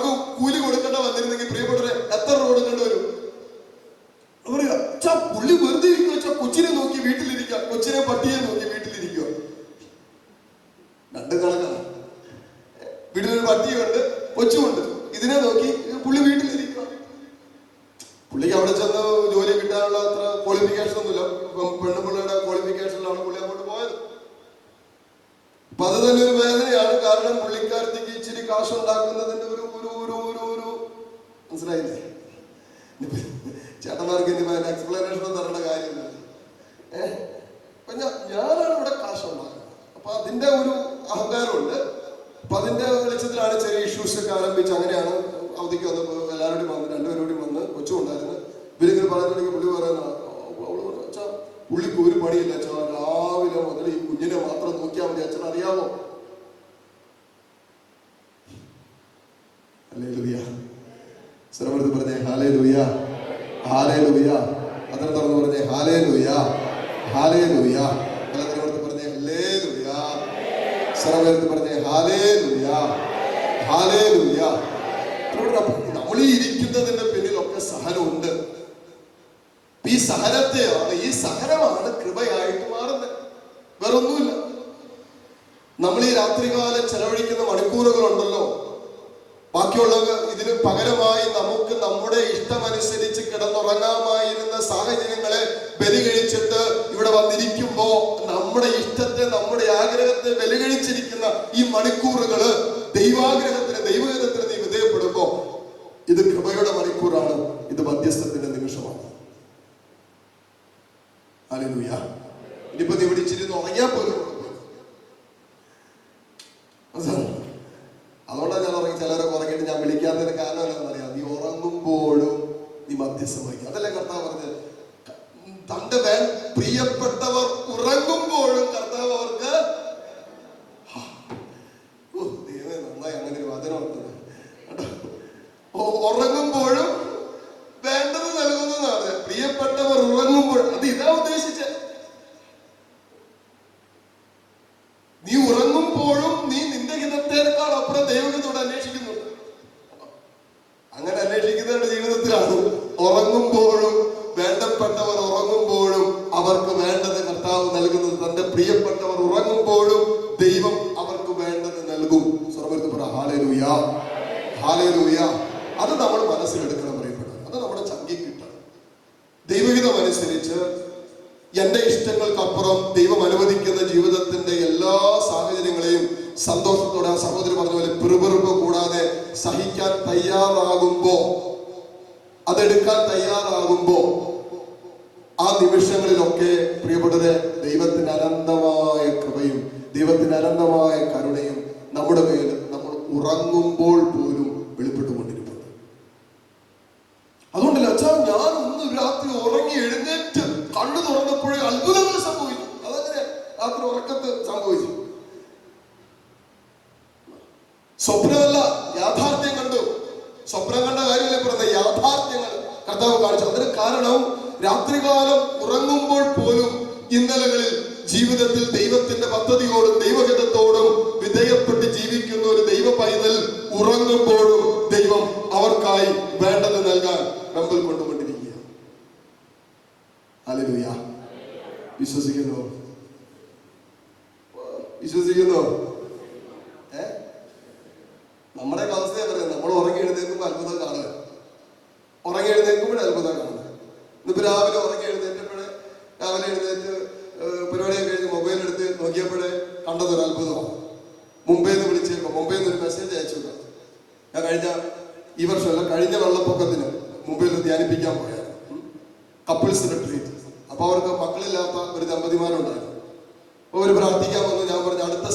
അവർക്ക് കൂലി കൊടുക്കേണ്ട വന്നിരുന്നെങ്കിൽ പ്രിയപ്പെട്ടവരെ എത്ര രൂപ കൊടുക്കേണ്ടി വരും? പറയാ പുള്ളി വെറുതെ ഇരിക്കുക വെച്ചാൽ കൊച്ചിനെ നോക്കി വീട്ടിലിരിക്കുക, കൊച്ചിനെ പട്ടിയെ നോക്കി വീട്ടിലിരിക്കുക. രണ്ടും കണക്കാണ്. വീട്ടിലൊരു പട്ടിയുണ്ട്, കൊച്ചുമുണ്ട്. ഇതിനെ നോക്കി പുള്ളി വീട്ടിലിരിക്കുക. പുള്ളിക്ക് അവിടെ ചെന്ന് ജോലി കിട്ടാനുള്ള അത്ര ക്വാളിഫിക്കേഷൻ ഒന്നുമില്ല. പെണ്ണുപിള്ളയുടെ ക്വാളിഫിക്കേഷനിലാണ് പുള്ളി അങ്ങോട്ട് പോയത്. അപ്പൊ അത് തന്നെ ഒരു വേദനയാണ്. കാരണം പുള്ളിക്കാരത്തേക്ക് ഇച്ചിരി കാശുണ്ടാക്കുന്നതിന്റെ ഒരു മനസ്സിലായില്ലേ? ചേട്ടന്മാർക്ക് ഇനി അതിന്റെ എക്സ്പ്ലനേഷൻ ഒന്നും തരേണ്ട കാര്യമില്ല. അപ്പൊ ഞാനാണ് ഇവിടെ കാശുണ്ടാക്കുന്നത്. അപ്പൊ അതിന്റെ ഒരു അഹങ്കാരമുണ്ട്. അപ്പൊ അതിന്റെ വെളിച്ചത്തിലാണ് ചെറിയ ഇഷ്യൂസ് ഒക്കെ ആരംഭിച്ച്. അങ്ങനെയാണ് അവധിക്ക് വന്നപ്പോൾ എല്ലാവരോടും വന്ന്, രണ്ടുപേരോടും വന്ന്, കൊച്ചും ഉണ്ടായിരുന്നു. ഇവരിങ്ങനെ പറഞ്ഞിട്ടുണ്ടെങ്കിൽ പുള്ളി പറയുന്ന അച്ഛാ പുള്ളിക്ക് ഒരു പണിയില്ല അച്ഛാ, രാവിലെ മുതൽ ഈ കുഞ്ഞിനെ മാത്രം നോക്കിയാൽ മതി അച്ഛൻ, അറിയാമോ? ഹല്ലേലൂയ. സ്വരമെടുത്ത് പറഞ്ഞേ ഹല്ലേലൂയ, ഹല്ലേലൂയ. അതിനെ തുറന്ന് പറഞ്ഞേ ഹല്ലേലൂയ, ഹല്ലേലൂയ. എല്ലാത്തിനടുത്ത് പറഞ്ഞേ ഹല്ലേലൂയ. സ്വരമെടുത്ത് പറഞ്ഞേ ഹല്ലേലൂയ, ഹല്ലേലൂയ. നമ്മൾ ഈ ഇരിക്കുന്നതിന്റെ പിന്നിലൊക്കെ സഹനമുണ്ട്. ഈ സഹനമാണ് കൃപയായിട്ട് മാറുന്നത്. വേറൊന്നുമില്ല. നമ്മൾ ഈ രാത്രികാലം ചെലവഴിക്കുന്ന മണിക്കൂറുകളുണ്ടല്ലോ, ബാക്കിയുള്ളവർ ഇതിന് പകരമായി നമുക്ക് നമ്മുടെ ഇഷ്ടമനുസരിച്ച് കിടന്നുറങ്ങാമായിരുന്ന സാഹചര്യങ്ങളെ ബലികഴിച്ചിട്ട് ഇവിടെ വന്നിരിക്കുമ്പോ നമ്മുടെ ഇഷ്ടത്തെ, നമ്മുടെ ആഗ്രഹത്തെ ബലികഴിച്ചിരിക്കുന്ന ഈ മണിക്കൂറുകള് ദൈവാഗ്രഹത്തിന്, ദൈവഹിതത്തിന് നീ വിധേയപ്പെടുമ്പോ ഇത് കൃപയുടെ മണിക്കൂറാണ്. ഇത് മധ്യസ്ഥത്തിന്റെ നിമിഷമാണ്. ഹല്ലേലൂയ. ഇനിയിപ്പോ നീ ഇവിടെ ഇച്ചിരി ഉറങ്ങിയാൽ പോലും. അതുകൊണ്ടാണ് ഞാൻ ഉറങ്ങി. ചിലരൊക്കെ ഉറങ്ങിയിട്ട് ഞാൻ വിളിക്കാത്തതിന് കാരണം എന്താണെന്നറിയാം? നീ ഉറങ്ങുമ്പോഴും നീ മധ്യസ്ഥം വഹിക്കും. അതല്ലേ കർത്താവ് പറഞ്ഞത്? തന്റെ പ്രിയപ്പെട്ടവർ ഉറങ്ങുമ്പോഴും കർത്താവ് അവർക്ക് നന്നായി അങ്ങനെ ഒരു വചനം ഉള്ളത്. ഉറങ്ങുമ്പോഴും വേണ്ടത് നൽകുന്നതാണ്. പ്രിയപ്പെട്ടവർ ഉറങ്ങുമ്പോഴും. അത് ഇതാ ഉദ്ദേശിച്ചത്. നീ ഉറങ്ങുമ്പോഴും നീ നിന്റെ ഹിതത്തേക്കാൾ അപ്പുറം ദൈവഹിതത്തോട് അന്വേഷിക്കുന്നുണ്ട്. അങ്ങനെ അന്വേഷിക്കുന്നവരുടെ ജീവിതത്തിലാണ് ഉറങ്ങുമ്പോഴും വേണ്ടപ്പെട്ടവർ ഉറങ്ങുമ്പോഴും അവർക്ക് വേണ്ടത് കർത്താവ് നൽകുന്നത്. തന്റെ പ്രിയപ്പെട്ടവർ ഉറങ്ങുമ്പോഴും ദൈവം അവർക്ക് വേണ്ടത് നൽകും. സ്വർഗ്ഗത്തിൽ പറ ഹല്ലേലൂയ, ഹല്ലേലൂയ. അത് നമ്മൾ മനസ്സിലെടുക്കണം പ്രിയപ്പെട്ടവർ. അത് നമ്മുടെ ചങ്കിൽ കിട്ടണം. ദൈവഹിതം അനുസരിച്ച് എന്റെ ഇഷ്ടങ്ങൾക്കപ്പുറം ദൈവം അനുവദിക്കുന്ന ജീവിതത്തിന്റെ എല്ലാ സാഹചര്യങ്ങളെയും സന്തോഷത്തോടെ, ആ സഹോദരി പറഞ്ഞ പോലെ പിറുപിറുപ്പ് കൂടാതെ സഹിക്കാൻ തയ്യാറാകുമ്പോ, അതെടുക്കാൻ തയ്യാറാകുമ്പോ, ആ നിമിഷങ്ങളിലൊക്കെ പ്രിയപ്പെട്ടവരെ ദൈവത്തിന്റെ അനന്തമായ കൃപയും ദൈവത്തിന്റെ അനന്തമായ കരുണയും നമ്മുടെ മേൽ നമ്മൾ ഉറങ്ങുമ്പോൾ പോലും വെളിപ്പെട്ടുകൊണ്ടിരിക്കുന്നു. അതുകൊണ്ടല്ല അച്ഛാ ഞാൻ ഒന്ന് രാത്രി ഉറങ്ങി എഴുന്നേറ്റ് കണ്ണു തുറന്നപ്പോഴേ അത്ഭുതങ്ങൾ സംഭവിച്ചു. അതങ്ങനെ രാത്രി ഉറക്കത്ത് സംഭവിച്ചു. സ്വപ്നമല്ല, യാഥാർത്ഥ്യം കണ്ടു. സ്വപ്നം കണ്ട കാര്യമല്ലേ പറഞ്ഞത്? യാഥാർത്ഥ്യങ്ങൾ കർത്താവ് കാണിച്ചു. അതിന് കാരണം രാത്രികാലം ഉറങ്ങുമ്പോൾ പോലും ഇന്നലകളിൽ ജീവിതത്തിൽ ദൈവത്തിന്റെ പദ്ധതിയോടും ദൈവഹിതത്തോടും വിധേയപ്പെട്ട് ജീവിക്കുന്ന ഒരു ദൈവ പൈതൽ ഉറങ്ങുമ്പോഴും ദൈവം അവർക്കായി വേണ്ടത് നൽകാൻ മുമ്പിൽ കൊണ്ടുകൊണ്ടിരിക്കുക. ഹല്ലേലൂയ. വിശ്വസിക്കുന്നു? വിശ്വസിക്കുന്നു? നമ്മുടെ അവസ്ഥയെ പറയുന്നത് നമ്മൾ ഉറങ്ങി എഴുന്നേൽക്കുമ്പോൾ അത്ഭുതം കാണുക. ഉറങ്ങി എഴുന്നേൽക്കുമ്പോഴേ അത്ഭുതം കാണുക. ഇന്നിപ്പോ രാവിലെ ഉറങ്ങി എഴുന്നേറ്റപ്പോഴേ, രാവിലെ എഴുന്നേറ്റ് പരിപാടിയൊക്കെ കഴിഞ്ഞ് മൊബൈൽ എടുത്ത് നോക്കിയപ്പോഴേ കണ്ടതൊരു അത്ഭുതമാണ്. മുംബൈയിൽ നിന്ന് വിളിച്ചേക്കും, മുംബൈയിൽ നിന്ന് ഒരു മെസ്സേജ് അയച്ചു. ഞാൻ ഈ വർഷമല്ല, കഴിഞ്ഞ വെള്ളപ്പൊക്കത്തിന് മുംബൈയിൽ ധ്യാനിപ്പിക്കാൻ പോയായിരുന്നു. Couples retreat. അപ്പൊ അവർക്ക് മക്കളില്ലാത്ത ഒരു ദമ്പതിമാരുണ്ടായിരുന്നു. അപ്പൊ അവർ പ്രാർത്ഥിക്കാൻ വന്നു. ഞാൻ പറഞ്ഞു അടുത്ത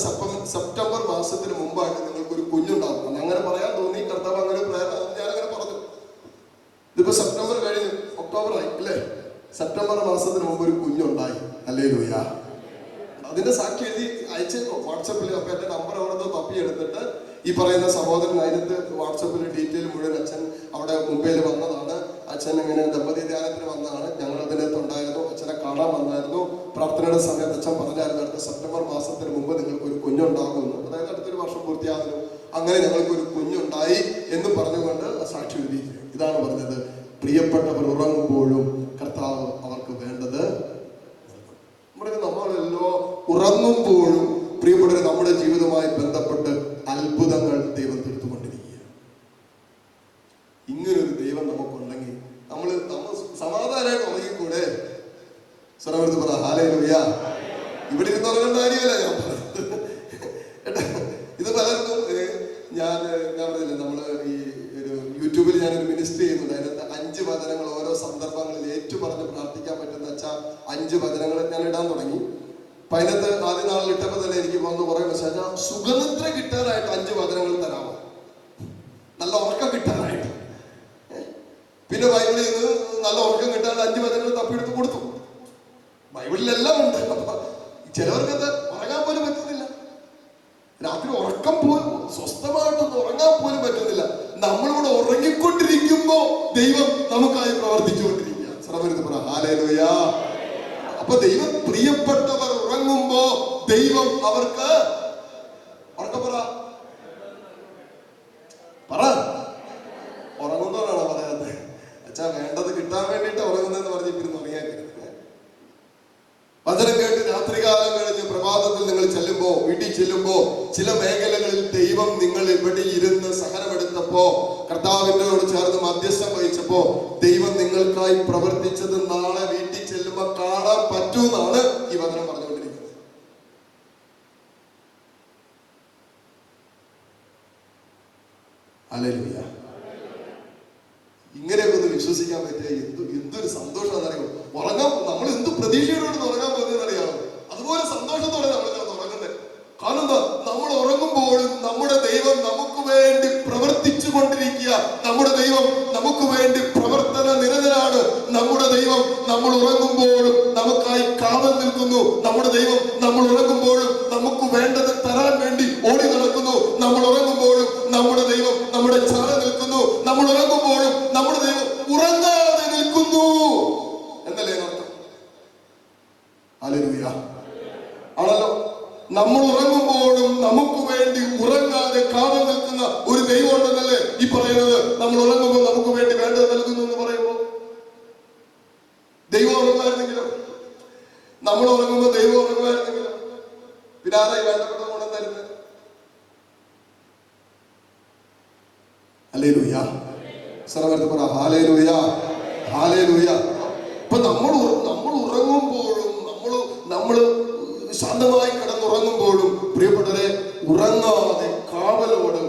സെപ്റ്റംബർ മാസത്തിന് മുമ്പായിട്ട് നിങ്ങൾക്കൊരു കുഞ്ഞുണ്ടാവും. അങ്ങനെ പറയാൻ തോന്നി. കർത്താവ് അങ്ങനെ ഞാനങ്ങനെ പറഞ്ഞു. ഇതിപ്പോ സെപ്റ്റംബർ കഴിഞ്ഞ് ഒക്ടോബർ ആയി അല്ലേ? സെപ്റ്റംബർ മാസത്തിന് മുമ്പ് ഒരു കുഞ്ഞുണ്ടായി. ഹല്ലേലൂയ. അതിന്റെ സാക്ഷി എഴുതി അയച്ചേക്കോ വാട്സപ്പിൽ. അപ്പൊ എന്റെ നമ്പർ അവിടെ തപ്പിയെടുത്തിട്ട് ഈ പറയുന്ന സഹോദരൻ അതിനകത്ത് വാട്സപ്പിൽ ഡീറ്റെയിൽ മുഴുവൻ, അച്ഛൻ അവിടെ മുംബൈയിൽ വന്നതാണ്, അച്ഛൻ ഇങ്ങനെ ദമ്പതി ധ്യാനത്തിന് വന്നതാണ്, ഞങ്ങൾ അതിനകത്ത് ഉണ്ടായിരുന്നു, അച്ഛനെ കാണാൻ വന്നായിരുന്നു, പ്രാർത്ഥനയുടെ സമയത്ത് അച്ഛൻ പറഞ്ഞായിരുന്നു അടുത്ത സെപ്റ്റംബർ മാസത്തിന് മുമ്പ് നിങ്ങൾക്ക് ഒരു കുഞ്ഞുണ്ടാകുമെന്ന്. അതായത് അടുത്തൊരു വർഷം പൂർത്തിയാകുന്നു അങ്ങനെ ഞങ്ങൾക്ക് ഒരു കുഞ്ഞുണ്ടായി എന്ന് പറഞ്ഞുകൊണ്ട് സാക്ഷി എഴുതിയിരിക്കുക. ഇതാണ് പറഞ്ഞത്, പ്രിയപ്പെട്ടവർ ഉറങ്ങുമ്പോഴും കർത്താവ് അവർക്ക് വേണ്ടത്. നമ്മളെല്ലോ ഉറങ്ങുമ്പോഴും പ്രിയപ്പെട്ടവർ നമ്മുടെ ജീവിതവുമായി ബന്ധപ്പെട്ട് അത്ഭുതങ്ങൾ ദൈവം തീർത്തുകൊണ്ടിരിക്കുക. ഇങ്ങനൊരു ദൈവം നമുക്കുണ്ടെങ്കിൽ നമ്മൾ സമാധാനമായിട്ട് ഉറങ്ങിക്കൂടെ? സ്വരമെടുത്ത് പറ ഹല്ലേലൂയ. ഇവിടെ ഇരുന്ന് ഉറങ്ങേണ്ട കാര്യമല്ല ഞാൻ പറഞ്ഞത്. ഇത് പലർക്കും ഞാൻ പറഞ്ഞില്ല, നമ്മള് ഈ ഒരു യൂട്യൂബിൽ ഞാനൊരു മിനിസ്ട്രി ചെയ്യുന്നുണ്ട്. അതിനകത്ത് 5 വചനങ്ങൾ ഓരോ സന്ദർഭങ്ങളിൽ ഏറ്റു പറഞ്ഞ് പ്രാർത്ഥിക്കാൻ പറ്റുന്ന വെച്ചാൽ 5 വചനങ്ങൾ ഞാൻ ഇടാൻ തുടങ്ങി. അപ്പൊ അതിനകത്ത് ആദ്യ നാളിൽ ഇട്ടപ്പോൾ തന്നെ എനിക്ക് വന്ന് കുറെ മെസ്സേജ്, സുഖനിദ്ര കിട്ടാനായിട്ട് 5 വചനങ്ങൾ തരാമോ, നല്ല ഉറക്കം കിട്ടാനായിട്ട്. പിന്നെ ബൈബിളിൽ നിന്ന് നല്ല ഉറക്കം കിട്ടാൻ 5 വചനങ്ങൾ തപ്പിയെടുത്ത് കൊടുത്തു. ബൈബിളിലെല്ലാം ഉണ്ട്. അപ്പൊ ചിലവർക്കത് ഉറങ്ങാൻ പോലും പറ്റുന്നില്ല. രാത്രി ഉറക്കം പോലും സ്വസ്ഥമായിട്ടൊന്നും ഉറങ്ങാൻ പോലും പറ്റുന്നില്ല. നമ്മളിവിടെ ഉറങ്ങിക്കൊണ്ടിരിക്കുമ്പോ ദൈവം നമുക്കായി പ്രവർത്തിച്ചുകൊണ്ടിരിക്കുക. ശ്രമരുന്ന് പറ ഹല്ലേലൂയ. അപ്പൊ ദൈവം പ്രിയപ്പെട്ടവർ ഉറങ്ങുമ്പോ ദൈവം അവർക്ക് പറ ഉറങ്ങുന്നവരാണോ പറയാത്തത്? അച്ഛാ വേണ്ടത് കിട്ടാൻ വേണ്ടിയിട്ട് ഉറങ്ങുന്നതെന്ന് പറഞ്ഞ് ഇപ്പിരുന്ന് ഉറങ്ങിയാക്കരുത്. വചനം കേട്ട് രാത്രികാലം കഴിഞ്ഞ് പ്രഭാതത്തിൽ നിങ്ങൾ ചെല്ലുമ്പോ, വീട്ടിൽ ചെല്ലുമ്പോ, ചില മേഖലകളിൽ ദൈവം നിങ്ങൾ ഇവിടെ ഇരുന്ന് സഹനമെടുത്തപ്പോ, കർത്താവിനോട് ചേർന്ന് മധ്യസ്ഥം വഹിച്ചപ്പോ ദൈവം നിങ്ങൾക്കായി പ്രവർത്തിച്ചത് നാളെ വീട്ടിൽ ചെല്ലുമ്പോ കാണാൻ പറ്റൂന്നാണ് ഈ വചനം പറഞ്ഞുകൊണ്ടിരിക്കുന്നത്. ഹല്ലേലൂയ. ഇങ്ങനെയൊക്കെ ഒന്ന് വിശ്വസിക്കാൻ പറ്റിയ എന്തൊരു സന്തോഷമാണെന്നറിയോ. ഉറങ്ങാൻ നമ്മൾ എന്ത് പ്രതീക്ഷയോടെ ഉറങ്ങാൻ പോകുന്നതെന്നറിയാമോ? അതുപോലെ സന്തോഷത്തോടെ നമ്മൾ ഉറങ്ങുന്നത്. കാരണം എന്താ, നമ്മൾ ഉറങ്ങുമ്പോഴും നമ്മുടെ ദൈവം നമുക്ക് വേണ്ടി പ്രവർത്തിച്ചു കൊണ്ടിരിക്കുക. നമ്മുടെ ദൈവം നമുക്ക് വേണ്ടി പ്രവർത്തന നിരതനാണ്. നമ്മുടെ ദൈവം നമ്മൾ ഉറങ്ങുമ്പോഴും നമുക്കായി കാവൽ നിൽക്കുന്നു. നമ്മുടെ ദൈവം നമ്മൾ ഉറങ്ങുമ്പോഴും നമുക്ക് വേണ്ടത് തരാൻ വേണ്ടി ഓടി നടക്കുന്നു. നമ്മൾ ഉറങ്ങുമ്പോഴും നമ്മുടെ ദൈവം നമ്മുടെ ചാര നിൽക്കുന്നു. നമ്മൾ ഉറങ്ങുമ്പോഴും നമ്മുടെ ദൈവം ഉറങ്ങാതെ നിൽക്കുന്നു എന്നല്ലേ അർത്ഥം? ഹല്ലേലൂയ. ആണല്ലോ. നമ്മൾ ഉറങ്ങുമ്പോഴും നമുക്ക് വേണ്ടി ഉറങ്ങാതെ കാവൽ നിൽക്കുന്ന ഒരു ദൈവം ഉണ്ടെന്നല്ലേ ഈ പറയുന്നത്. നമ്മൾ ഉറങ്ങുമ്പോൾ നമുക്ക് വേണ്ടി വേണ്ടത് നൽകുന്നു എന്ന് പറയുമ്പോൾ, ദൈവം ഉറങ്ങുമായിരുന്നെങ്കിലോ, നമ്മൾ ഉറങ്ങുമ്പോൾ ദൈവം ഉറങ്ങുമായിരുന്നെങ്കിലോ, പിന്നെ ആരായി വേണ്ടപ്പെട്ട ഗുണം തരുന്നത്? ഹല്ലേലൂയ. സർവ്വത്ത് പറ ഹല്ലേലൂയ, ഹല്ലേലൂയ. ഇപ്പൊ നമ്മൾ ഉറങ്ങുമ്പോഴും നമ്മൾ ശാന്തമായി കിടന്നുറങ്ങുമ്പോഴും പ്രിയപ്പെട്ടവരെ, ഉറങ്ങാതെ കാവലോട്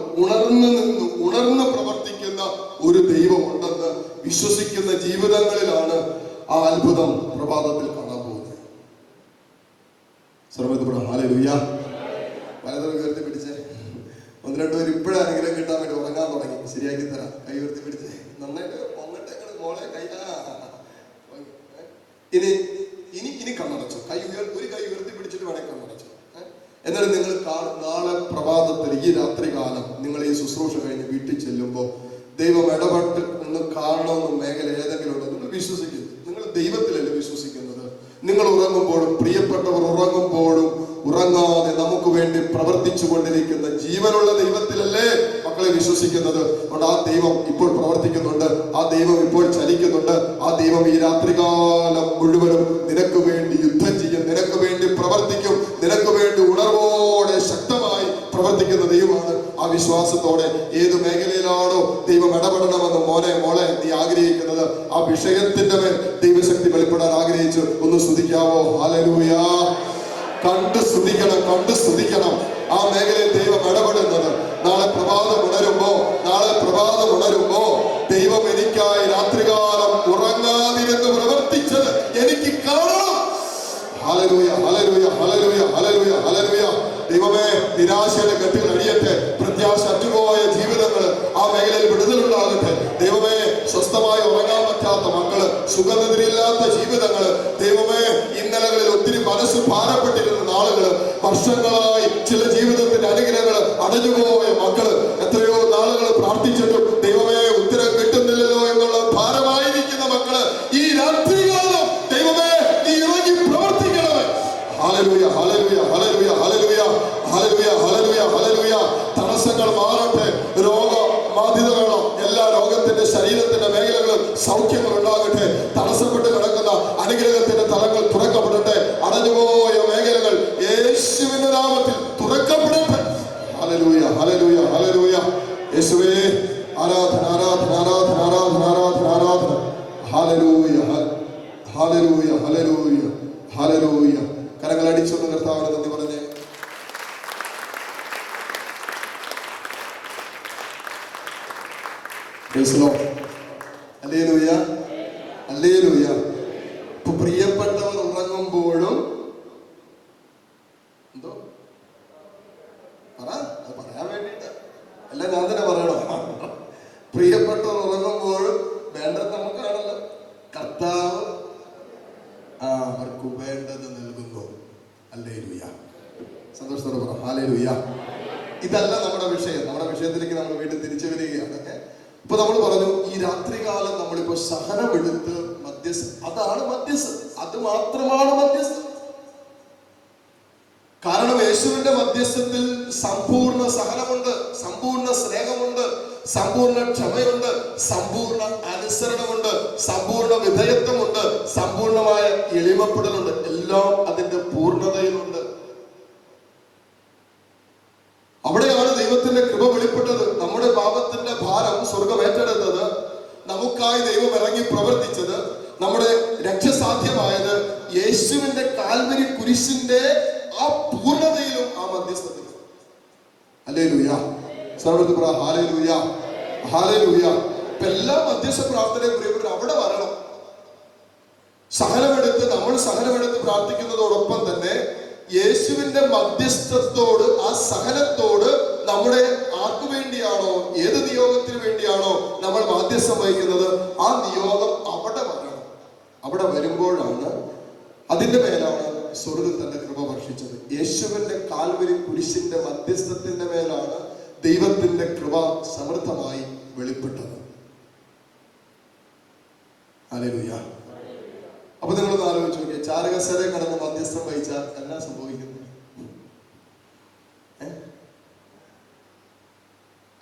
ഉണർന്ന് പ്രവർത്തിക്കുന്ന ഒരു ദൈവം ഉണ്ടെന്ന് വിശ്വസിക്കുന്ന ജീവിതങ്ങളിലാണ് ആ അത്ഭുതം പ്രഭാതത്തിൽ കാണാൻ പോകുന്നത്. സർവ്വത്ത് പറ ഹല്ലേലൂയ. വലതുകൈ ഉയർത്തി പിടിച്ചേ. 1-2 പേര് ഇപ്പോഴും അനുഗ്രഹം കിട്ടാൻ വേണ്ടി ഉറങ്ങാൻ തുടങ്ങി. ശരിയാക്കി തരാം. കൈ ഉയർത്തി പിടിച്ചേ. നന്നായിട്ട് പൊങ്ങട്ടെ മോളെ. കൈ ഇനി കണ്ണടച്ചു. ഒരു കൈ ഉയർത്തി പിടിച്ചിട്ട് വേണേ കണ്ണടച്ചു. എന്നാലും നിങ്ങൾ നാളെ പ്രഭാതത്തിൽ ഈ രാത്രികാലം നിങ്ങൾ ഈ ശുശ്രൂഷ കഴിഞ്ഞ് വീട്ടിൽ ചെല്ലുമ്പോൾ ദൈവം ഇടപെട്ട് ഒന്ന് കാണണമെന്ന് മേഖല ഏതെങ്കിലും ഉണ്ടോ? നിങ്ങൾ വിശ്വസിക്കുന്നു. നിങ്ങൾ ദൈവത്തിലല്ലേ വിശ്വസിക്കുന്നത്? നിങ്ങൾ ഉറങ്ങുമ്പോഴും പ്രിയപ്പെട്ടവർ ഉറങ്ങുമ്പോഴും ഉറങ്ങാതെ നമുക്ക് വേണ്ടി പ്രവർത്തിച്ചു കൊണ്ടിരിക്കുന്ന ജീവനുള്ള ദൈവത്തിലല്ലേ മക്കളെ വിശ്വസിക്കുന്നത്? അതുകൊണ്ട് ആ ദൈവം ഇപ്പോൾ പ്രവർത്തിക്കുന്നുണ്ട്. ആ ദൈവം ഇപ്പോൾ ചലിക്കുന്നുണ്ട്. ആ ദൈവം ഈ രാത്രികാലം മുഴുവനും നിനക്ക് വേണ്ടി യുദ്ധം ചെയ്യും, നിനക്ക് വേണ്ടി പ്രവർത്തിക്കും, നിനക്ക് വേണ്ടി ഉണർവോടെ ശക്തമായി പ്രവർത്തിക്കുന്ന ദൈവമാണ്. ആ വിശ്വാസത്തോടെ ഏത് മേഖലയിലാണോ ദൈവം ഇടപെടണമെന്ന് മോളെ നീ ആഗ്രഹിക്കുന്നത്, ആ വിഷയത്തിന്റെ മേൽ ദൈവശക്തി വെളിപ്പെടാൻ ആഗ്രഹിച്ചു ഒന്ന് സ്തുതിക്കാവോ? ഹല്ലേലൂയ. കണ്ട് സ്തുതിക്കണം. ആ മേഖലയിൽ ദൈവം ഇടപെടുന്നത്. നാളെ പ്രഭാതം ഉണരുമ്പോ ദൈവം എനിക്കായി രാത്രികാലം ഉറങ്ങാതിരുന്ന് പ്രവർത്തിച്ചത് എനിക്ക് കാണണം. ഹല്ലേലൂയ, ഹല്ലേലൂയ, ഹല്ലേലൂയ, ഹല്ലേലൂയ, ഹല്ലേലൂയ. ദൈവമേ, നിരാശയുടെ കെട്ടുകൾ അടിയട്ടെ. പ്രത്യാശ അറ്റുപോയ ജീവിതങ്ങൾ ആ മേഖലയിൽ വിടുതലുണ്ടാകട്ടെ. ദൈവമേ, സ്വസ്ഥമായി ഉറങ്ങാൻ പറ്റാത്ത മക്കള്, സുഖനിദ്രയില്ലാത്ത ജീവിതങ്ങള്, ദൈവമേ, ഇന്നലകളിൽ ഒത്തിരി മനസ്സ് ഭാരപ്പെട്ടിരുന്ന നാളുകള്, വർഷങ്ങളായി ചില ജീവിതത്തിന്റെ അനുഗ്രഹങ്ങൾ അടഞ്ഞുപോയ മക്കള്, എത്രയോ നാളുകൾ പ്രാർത്ഥിച്ചിട്ടും ദൈവമേ ഉത്തരം കിട്ടുന്നില്ലല്ലോ എന്നുള്ള ഭാരമായിരിക്കുന്ന മക്കള്, ഈ രാത്രികാലം ദൈവമേ നീ ഇറങ്ങി പ്രവർത്തിക്കണമേ. ഹല്ലേലൂയ, ഹല്ലേലൂയ, ഹല്ലേലൂയ, ഹല്ലേലൂയ, ഹല്ലേലൂയ, ഹല്ലേലൂയ, ഹല്ലേലൂയ. തടസ്സങ്ങൾ മാറണം. രോഗത്തിന്റെ ശരീരത്തിന്റെ മേഖലകൾ സൗഖ്യങ്ങൾ ഉണ്ടാകട്ടെ. തടസ്സപ്പെട്ട് കിടക്കുന്ന അനുഗ്രഹത്തിന്റെ തലങ്ങൾ തുറക്കപ്പെടട്ടെ. അടഞ്ഞുപോയ മേഖലകൾ യേശുവിന്റെ നാമത്തിൽ തുറക്കപ്പെടട്ടെ. ഹല്ലേലൂയ, ഹല്ലേലൂയ, ഹല്ലേലൂയ. യേശുവേ, ആരാധന, ആരാധന, ആരാധന, ആരാധന, ആരാധന, ആരാധന. ഹല്ലേലൂയ, ഹല്ലേലൂയ, ഹല്ലേലൂയ, ഹല്ലേലൂയ. കരങ്ങൾ അടിച്ചൊന്ന് കർത്താവിനെ നന്ദി പറഞ്ഞേ. Hallelujah, hallelujah. ഇപ്പൊ പ്രിയപ്പെട്ടവർ ഉറങ്ങുമ്പോഴും എന്തോ അത് പറയാൻ വേണ്ടിട്ട് എല്ലാം ഞാൻ തന്നെ പറയണോ? പ്രിയപ്പെട്ടവർ ഉറങ്ങുമ്പോഴും വേണ്ടത് നമുക്കാണല്ലോ. കർത്താവ് അവർക്ക് വേണ്ടത് നൽകുന്നു. ഹല്ലേലൂയ. സന്തോഷത്തോടെ പറ ഹല്ലേലൂയ. ഇതല്ല നമ്മുടെ വിഷയം. നമ്മുടെ വിഷയത്തിലേക്ക് നമ്മൾ വീണ്ടും തിരിച്ചു വരികയാണ്. ഇപ്പൊ നമ്മൾ പറഞ്ഞു ഈ രാത്രികാലം നമ്മളിപ്പോ സഹനമെടുത്ത് അതാണ് മധ്യസ്ഥം. അത് മാത്രമാണ് മധ്യസ്ഥം. കാരണം യേശുവിന്റെ മധ്യസ്ഥത്തിൽ സമ്പൂർണ്ണ സഹനമുണ്ട്, സമ്പൂർണ്ണ സ്നേഹമുണ്ട്, സമ്പൂർണ്ണ ക്ഷമയുണ്ട്, സമ്പൂർണ്ണ അനുസരണമുണ്ട്, സമ്പൂർണ്ണ വിധേയത്വമുണ്ട്, സമ്പൂർണമായ എളിമപ്പെടലുണ്ട്. എല്ലാം അതിന്റെ പൂർണ്ണതയിലുണ്ട്. അവിടെയാണ് ദൈവത്തിന്റെ കൃപ വെളിപ്പെട്ടത്. നമ്മുടെ പാപത്തിന്റെ ഭാരം സ്വർഗം ഏറ്റെടുത്തത്, നമുക്കായി ദൈവം ഇറങ്ങി പ്രവർത്തിച്ചത്, നമ്മുടെ രക്ഷ സാധ്യമായത് യേശുവിന്റെ കാൽവരി കുരിശിന്റെ ആ പൂർണ്ണതയിലും ആ മധ്യസ്ഥതയിലും. ഹല്ലേലൂയ. സർവ്വത്തിൽ പറ ഹല്ലേലൂയ, ഹല്ലേലൂയ. എല്ലാ മധ്യസ്ഥ പ്രാർത്ഥനയും പ്രിയപ്പെട്ടവർ അവിടെ വരണം. നമ്മൾ സഹനമെടുത്ത് പ്രാർത്ഥിക്കുന്നതോടൊപ്പം തന്നെ യേശുവിന്റെ മധ്യസ്ഥത്തോട്, ആ സഹനത്തോട് നമ്മുടെ ആർക്കു വേണ്ടിയാണോ, ഏത് നിയോഗത്തിന് വേണ്ടിയാണോ നമ്മൾ മാധ്യസ്ഥം വഹിക്കുന്നത്, ആ നിയോഗം അവിടെ വരണം. അവിടെ വരുമ്പോഴാണ്, അതിന്റെ മേലാണ് സ്വർഗ്ഗം തന്റെ കൃപ വർഷിച്ചത്. യേശുവിന്റെ കാൽവരി കുരിശിന്റെ മധ്യസ്ഥത്തിന്റെ മേലാണ് ദൈവത്തിന്റെ കൃപ സമൃദ്ധമായി വെളിപ്പെട്ടത്. ഹല്ലേലൂയ. അപ്പൊ നിങ്ങളൊന്ന് ആലോചിച്ച് നോക്കിയേ, ചാരകസേരയെ കടന്ന് മധ്യസ്ഥം വഹിച്ചാൽ എന്നാ സംഭവിക്കുന്നത്?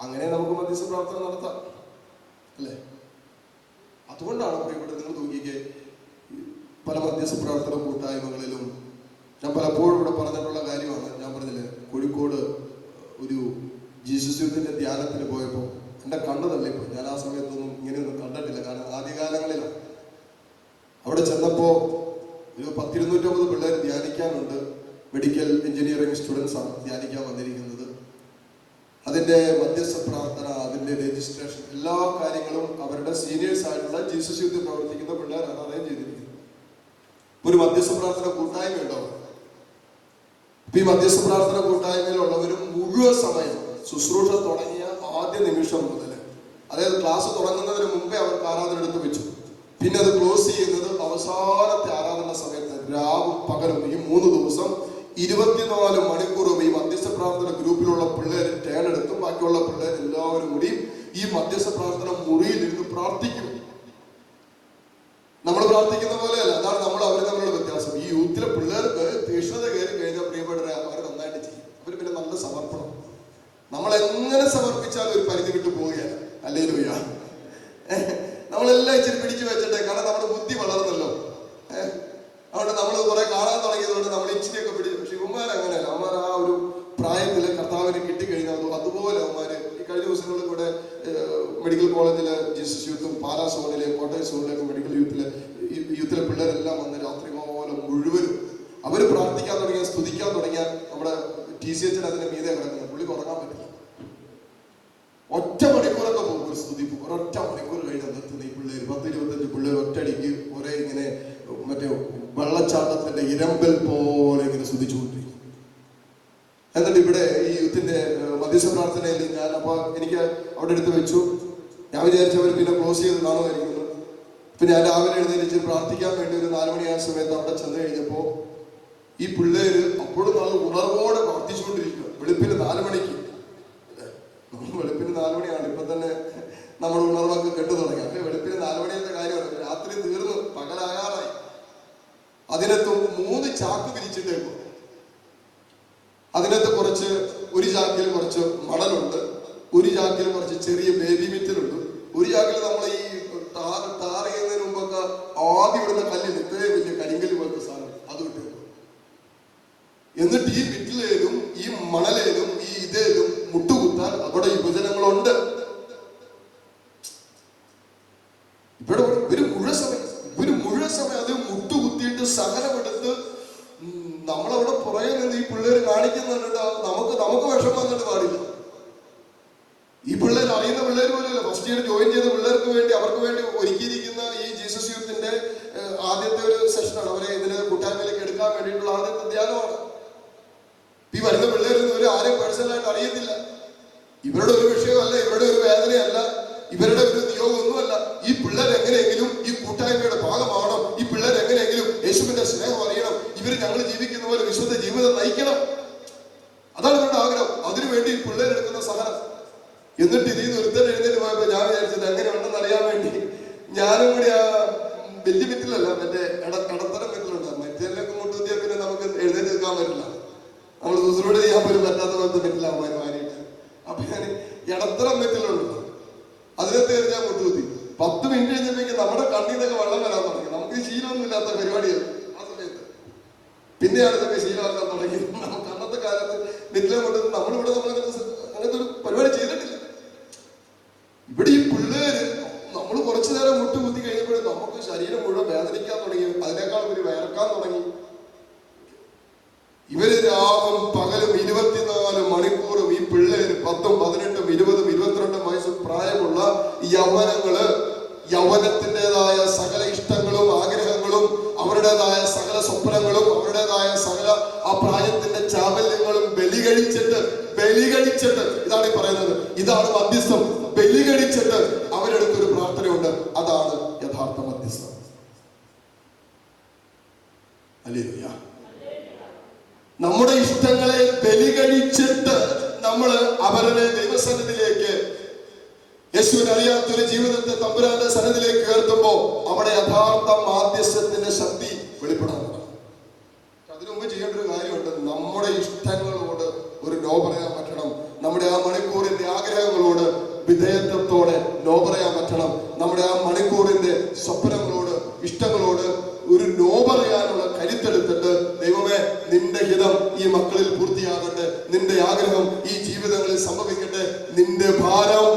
അങ്ങനെ നമുക്ക് മധ്യസ്ഥ പ്രാർത്ഥന നടത്താം, അല്ലേ? അതുകൊണ്ടാണ് പ്രിയപ്പെട്ട നിങ്ങൾ നോക്കിക്കേ, പല മധ്യസ്ഥ പ്രാർത്ഥന കൂട്ടായ്മകളിലും ഞാൻ പലപ്പോഴും ഇവിടെ പറഞ്ഞിട്ടുള്ള കാര്യമാണ്. ഞാൻ പറഞ്ഞില്ലേ, കോഴിക്കോട് ഒരു ജീസസ് യൂത്തിന്റെ ധ്യാനത്തിന് പോയപ്പോൾ എൻ്റെ കണ്ണ് തള്ളിപ്പോയി. ഞാൻ ആ സമയത്തൊന്നും ഇങ്ങനെയൊന്നും കണ്ടിട്ടില്ല. കാരണം ആദ്യകാലങ്ങളിലാണ് അവിടെ ചെന്നപ്പോ ഒരു 100-250 പിള്ളേർ ധ്യാനിക്കാനുണ്ട്. മെഡിക്കൽ എഞ്ചിനീയറിംഗ് സ്റ്റുഡൻസ് ആണ് ധ്യാനിക്കാൻ വന്നിരിക്കുന്നത്. അതിന്റെ മധ്യസ്ഥ പ്രാർത്ഥന, അതിന്റെ രജിസ്ട്രേഷൻ, എല്ലാ കാര്യങ്ങളും അവരുടെ സീനിയേഴ്സ് ആയിട്ടുള്ള ജീസസ് യൂത്തിൽ പ്രവർത്തിക്കുന്ന പിള്ളേരാണ് അറേഞ്ച് ചെയ്തിരിക്കുന്നത്. ഒരു മധ്യസ്ഥ പ്രാർത്ഥന കൂട്ടായ്മ ഉണ്ടാവും. ഈ മധ്യസ്ഥ പ്രാർത്ഥന കൂട്ടായ്മയിലുള്ളവരും മുഴുവൻ സമയം ശുശ്രൂഷ തുടങ്ങിയ ആദ്യ നിമിഷം മുതൽ, അതായത് ക്ലാസ് തുടങ്ങുന്നതിന് മുമ്പേ അവർക്ക് ആരാധന എടുത്ത് വെച്ചു. പിന്നെ അത് ക്ലോസ് ചെയ്യുന്നത് അവസാനത്തെ ആരാധന സമയത്ത്, രാവും പകലും. ഈ 3 ദിവസം 24 മണിക്കൂറും ഈ മധ്യസ്ഥ പ്രാർത്ഥന ഗ്രൂപ്പിലുള്ള പിള്ളേർ ടേൺ എടുത്തും ബാക്കിയുള്ള പിള്ളേർ എല്ലാവരും കൂടി ഈ മധ്യസ്ഥ പ്രാർത്ഥന മുറിയിൽ ഇരുന്ന് പ്രാർത്ഥിക്കും. നമ്മൾ പ്രാർത്ഥിക്കുന്ന പോലെയല്ല. അതാണ് അവർ തമ്മിലുള്ള വ്യത്യാസം. ഈ യൂത്തിലെ പിള്ളേർക്ക് തീഷ്ണത കയറി കഴിഞ്ഞാൽ പ്രിയപ്പെട്ടവരെ അവർ നന്നായിട്ട് ചെയ്യും. അവർ പിന്നെ നല്ല സമർപ്പണം. നമ്മൾ എങ്ങനെ സമർപ്പിച്ചാലും ഒരു പരിധി വിട്ടു പോവുകയാണ്. ഹല്ലേലൂയ. നമ്മളെല്ലാം ഇച്ചിരി പിടിച്ചു വെച്ചിട്ടെ, കാരണം നമ്മുടെ ബുദ്ധി വളർന്നല്ലോ. അതുകൊണ്ട് നമ്മൾ കുറെ കാണാൻ തുടങ്ങിയതുകൊണ്ട് നമ്മൾ ഇച്ചിരിയൊക്കെ പിടിച്ചു. പക്ഷെ ഇവന്മാർ അങ്ങനെയല്ല. അവന്മാർ ആ ഒരു പ്രായത്തിൽ കർത്താവിന് കിട്ടിക്കഴിഞ്ഞാൽ അതുപോലെ അവന്മാര് ഈ കഴിഞ്ഞ ദിവസങ്ങളിൽ കൂടെ മെഡിക്കൽ കോളേജിലെ ജീസസ് യൂത്തും പാലാ സോണിലെ കോട്ടയം സോണിലേക്ക് മെഡിക്കൽ യൂത്തിലെ പിള്ളേരെല്ലാം വന്ന് രാത്രി പോലെ മുഴുവനും അവർ പ്രാർത്ഥിക്കാൻ തുടങ്ങിയാൽ, സ്തുതിക്കാൻ തുടങ്ങിയാൽ നമ്മുടെ TCH അതിന്റെ മീതെ കിടക്കുന്നത്. പുള്ളിക്ക് ഉറങ്ങാൻ പറ്റില്ല. ഒറ്റ മണിക്കൂറൊക്കെ പോകും ഒരു സ്തുതിപ്പ്. ഒരൊറ്റ മണിക്കൂർ കഴിഞ്ഞാൽ നിർത്തുന്ന ഈ പിള്ളേർ 10-25 പിള്ളേർ ഒറ്റയടിക്ക് ഒരേ ഇങ്ങനെ മറ്റേ വെള്ളച്ചാട്ടത്തിന്റെ ഇരമ്പൽ പോലെ ഇങ്ങനെ സ്തുതിച്ചുകൊണ്ടിരിക്കും. എന്നിട്ട് ഇവിടെ ഈ യൂത്തിന്റെ മധ്യസ്ഥ പ്രാർത്ഥനയിൽ എനിക്ക് അവിടെ എടുത്ത് വെച്ചു. ഞാൻ വിചാരിച്ചവർ പിന്നെ ക്ലോസ് ചെയ്ത് കാണുമായിരിക്കുന്നു. പിന്നെ ഞാൻ രാവിലെ എഴുന്നേറ്റ് പ്രാർത്ഥിക്കാൻ വേണ്ടി ഒരു 4 മണിയായ സമയത്ത് അവിടെ ചെന്ന് കഴിഞ്ഞപ്പോ ഈ പിള്ളേര് അപ്പോഴും നല്ല ഉണർവോടെ പ്രാർത്ഥിച്ചുകൊണ്ടിരിക്കുക. വെളുപ്പിന് 4 മണിക്ക്. വെളുപ്പിന് 4 മണിയാണ്. ഇപ്പൊ തന്നെ നമ്മുടെ ഉണർവൊക്കെ കെട്ടു തുടങ്ങി. അല്ലെ, വെളുപ്പിന് 4 മണിയുടെ കാര്യമാണ്. രാത്രി തീർന്നു, പകലാകാറായി. അതിനകത്ത് 3 ചാക്ക് വിരിച്ചിട്ടേക്കും. അതിനകത്ത് ഒരു ചാക്കിൽ കുറച്ച് മണലുണ്ട്, ഒരു ചാക്കിൽ കുറച്ച് ചെറിയ ബേബി മിറ്റലുണ്ട്, ഒരു ഇവിടെ ഇവര് മുഴുവൻ സമയം അത് മുട്ടുകുത്തിയിട്ട് സഹനമെടുത്ത് നമ്മളവിടെ പുറകെ നിന്ന് ഈ പിള്ളേർ കാണിക്കുന്നുണ്ട്. നമുക്ക് വിഷമം വന്നിട്ട് പാടില്ല. ഈ പിള്ളേർ അറിയുന്ന പിള്ളേർ പോലെയല്ല, ഫസ്റ്റ് ഇയർ ജോയിൻ ചെയ്ത പിള്ളേർക്ക് വേണ്ടി അവർക്ക് വേണ്ടി ഒരുക്കിയിരിക്കുന്ന ഈ ജീസസ് യൂത്തിന്റെ ആദ്യത്തെ ഒരു സെഷനാണ്. അവരെ ഇതിന് കൂട്ടായ്മയിലേക്ക് എടുക്കാൻ വേണ്ടിയിട്ടുള്ള ആദ്യത്തെ ധ്യാനമാണ്. ഈ വരുന്ന പിള്ളേരൊന്നും ഒരു ആരെയും പേഴ്സണലായിട്ട് അറിയത്തില്ല. ഇവരുടെ ഒരു വിഷയമല്ല, ഇവരുടെ ഒരു വേദനയല്ല, ഇവരുടെ ഒരു നിയോഗമൊന്നുമല്ല. ഈ പിള്ളേർ എങ്ങനെയെങ്കിലും ഈ കൂട്ടായ്മയുടെ ഭാഗമാവണം, ഈ പിള്ളേർ എങ്ങനെയെങ്കിലും യേശുവിന്റെ സ്നേഹം അറിയണം, ഇവർ ഞങ്ങൾ ജീവിക്കുന്ന പോലെ വിശുദ്ധ ജീവിതം നയിക്കണം. അതാണ് ഇവരുടെ ആഗ്രഹം. അതിനുവേണ്ടി പിള്ളേരെടുക്കുന്ന സഹനം. എന്നിട്ട് ഇതിൽ നിന്ന് ഒരുത്തൻ എഴുന്നേറ്റ് പോയപ്പോ ഞാൻ വിചാരിച്ചത് എങ്ങനെ ഉണ്ടെന്ന് അറിയാൻ വേണ്ടി ഞാനും കൂടി ആ വലിയ മെറ്റിലല്ല, മറ്റേ ഇടത്തരം മെറ്റിലുണ്ട്. മറ്റേലൊക്കെ മുട്ടുകുത്തിയാൽ പിന്നെ നമുക്ക് എഴുന്നേറ്റ് നിൽക്കാൻ പറ്റില്ല. നമ്മൾ ദൂസറോട് ചെയ്യാൻ പോലും പറ്റാത്ത പോലത്തെ മെറ്റിലാവുമാര് മാറിയിട്ട്. അപ്പൊ ഞാൻ ഇടത്തരം മെറ്റിലുണ്ട്, അതിനകത്ത് കയറി ഞാൻ മുട്ടുകുത്തി. 10 മിനിറ്റ് കഴിഞ്ഞപ്പോഴേക്കും നമ്മുടെ കണ്ണിൽ നിന്നൊക്കെ വെള്ളം വരാൻ തുടങ്ങി. നമുക്ക് ശീലമൊന്നും ഇല്ലാത്ത പരിപാടിയാണ് ആ സമയത്ത്. പിന്നെയാണ് ഇതൊക്കെ ശീലമാക്കാൻ തുടങ്ങി. നമുക്ക് അന്നത്തെ കാലത്ത് മെറ്റിലെ മുട്ടുന്നത് നമ്മളിവിടെ അങ്ങനത്തെ ഒരു പരിപാടി ചെയ്തിട്ടില്ല. ഇവിടെ ഈ പിള്ളേര് നമ്മൾ കുറച്ചു നേരം മുട്ടുകുത്തി കഴിഞ്ഞപ്പോഴും നമുക്ക് ശരീരം മുഴുവൻ വേദനിക്കാൻ തുടങ്ങി. അതിനേക്കാൾ ഇവര് വയർക്കാൻ തുടങ്ങി. ഇവര് രാവും പകലും 24 മണിക്കൂറും ഈ പിള്ളേര് 10, 18, 20, 22 വയസ്സ് പ്രായമുള്ള യൗവനങ്ങള് യൗവനത്തിൻ്റെതായ സകല ഇഷ്ടങ്ങളും ആഗ്രഹങ്ങളും അവരുടേതായ സകല സ്വപ്നങ്ങളും അവരുടേതായ സകല ആ പ്രായത്തിന്റെ ചാബല്യങ്ങളും ബലികഴിച്ചിട്ട് ഇതാണ് ഈ പറയുന്നത്. ഇതാണ് മധ്യസ്ഥം. ബലികഴിച്ചിട്ട് അവരെടുത്തൊരു പ്രാർത്ഥനയുണ്ട്. അതാണ് യഥാർത്ഥ മധ്യസ്ഥം. ഹല്ലേലൂയ. നമ്മുടെ ഇഷ്ടങ്ങളെ ബലികഴിച്ചിട്ട് നമ്മൾ അവരുടെ ദൈവസന്നിധിയിലേക്ക്, യേശുവിനെ അറിയാത്തൊരു ജീവിതത്തെ തമ്പുരാന്റെ സന്നിധിയിലേക്ക് ഉയർത്തുമ്പോൾ അവിടെ യഥാർത്ഥ മാധ്യസ്ഥത്തിന്റെ ശക്തി വെളിപ്പെടാൻ. അതിനുമുമ്പ് ചെയ്യേണ്ട ഒരു കാര്യമുണ്ട്. നമ്മുടെ ഇഷ്ടങ്ങളോട് ഒരു നോ പറയാൻ പറ്റണം. നമ്മുടെ ആ മണിക്കൂറിന്റെ ആഗ്രഹങ്ങളോട് വിധേയത്വത്തോടെ നോ പറയാൻ പറ്റണം. നമ്മുടെ ആ മണിക്കൂറിന്റെ സ്വപ്നങ്ങളോട് ഇഷ്ടങ്ങളോട് ഒരു നോ പറയാനുള്ള കരുത്തെടുത്തിട്ട്, ദൈവമേ നിന്റെ ഹിതം ഈ മക്കളിൽ പൂർത്തിയാകട്ടെ, നിന്റെ ആഗ്രഹം ഈ ജീവിതങ്ങളിൽ സംഭവിക്കട്ടെ, നിന്റെ ഭാരം,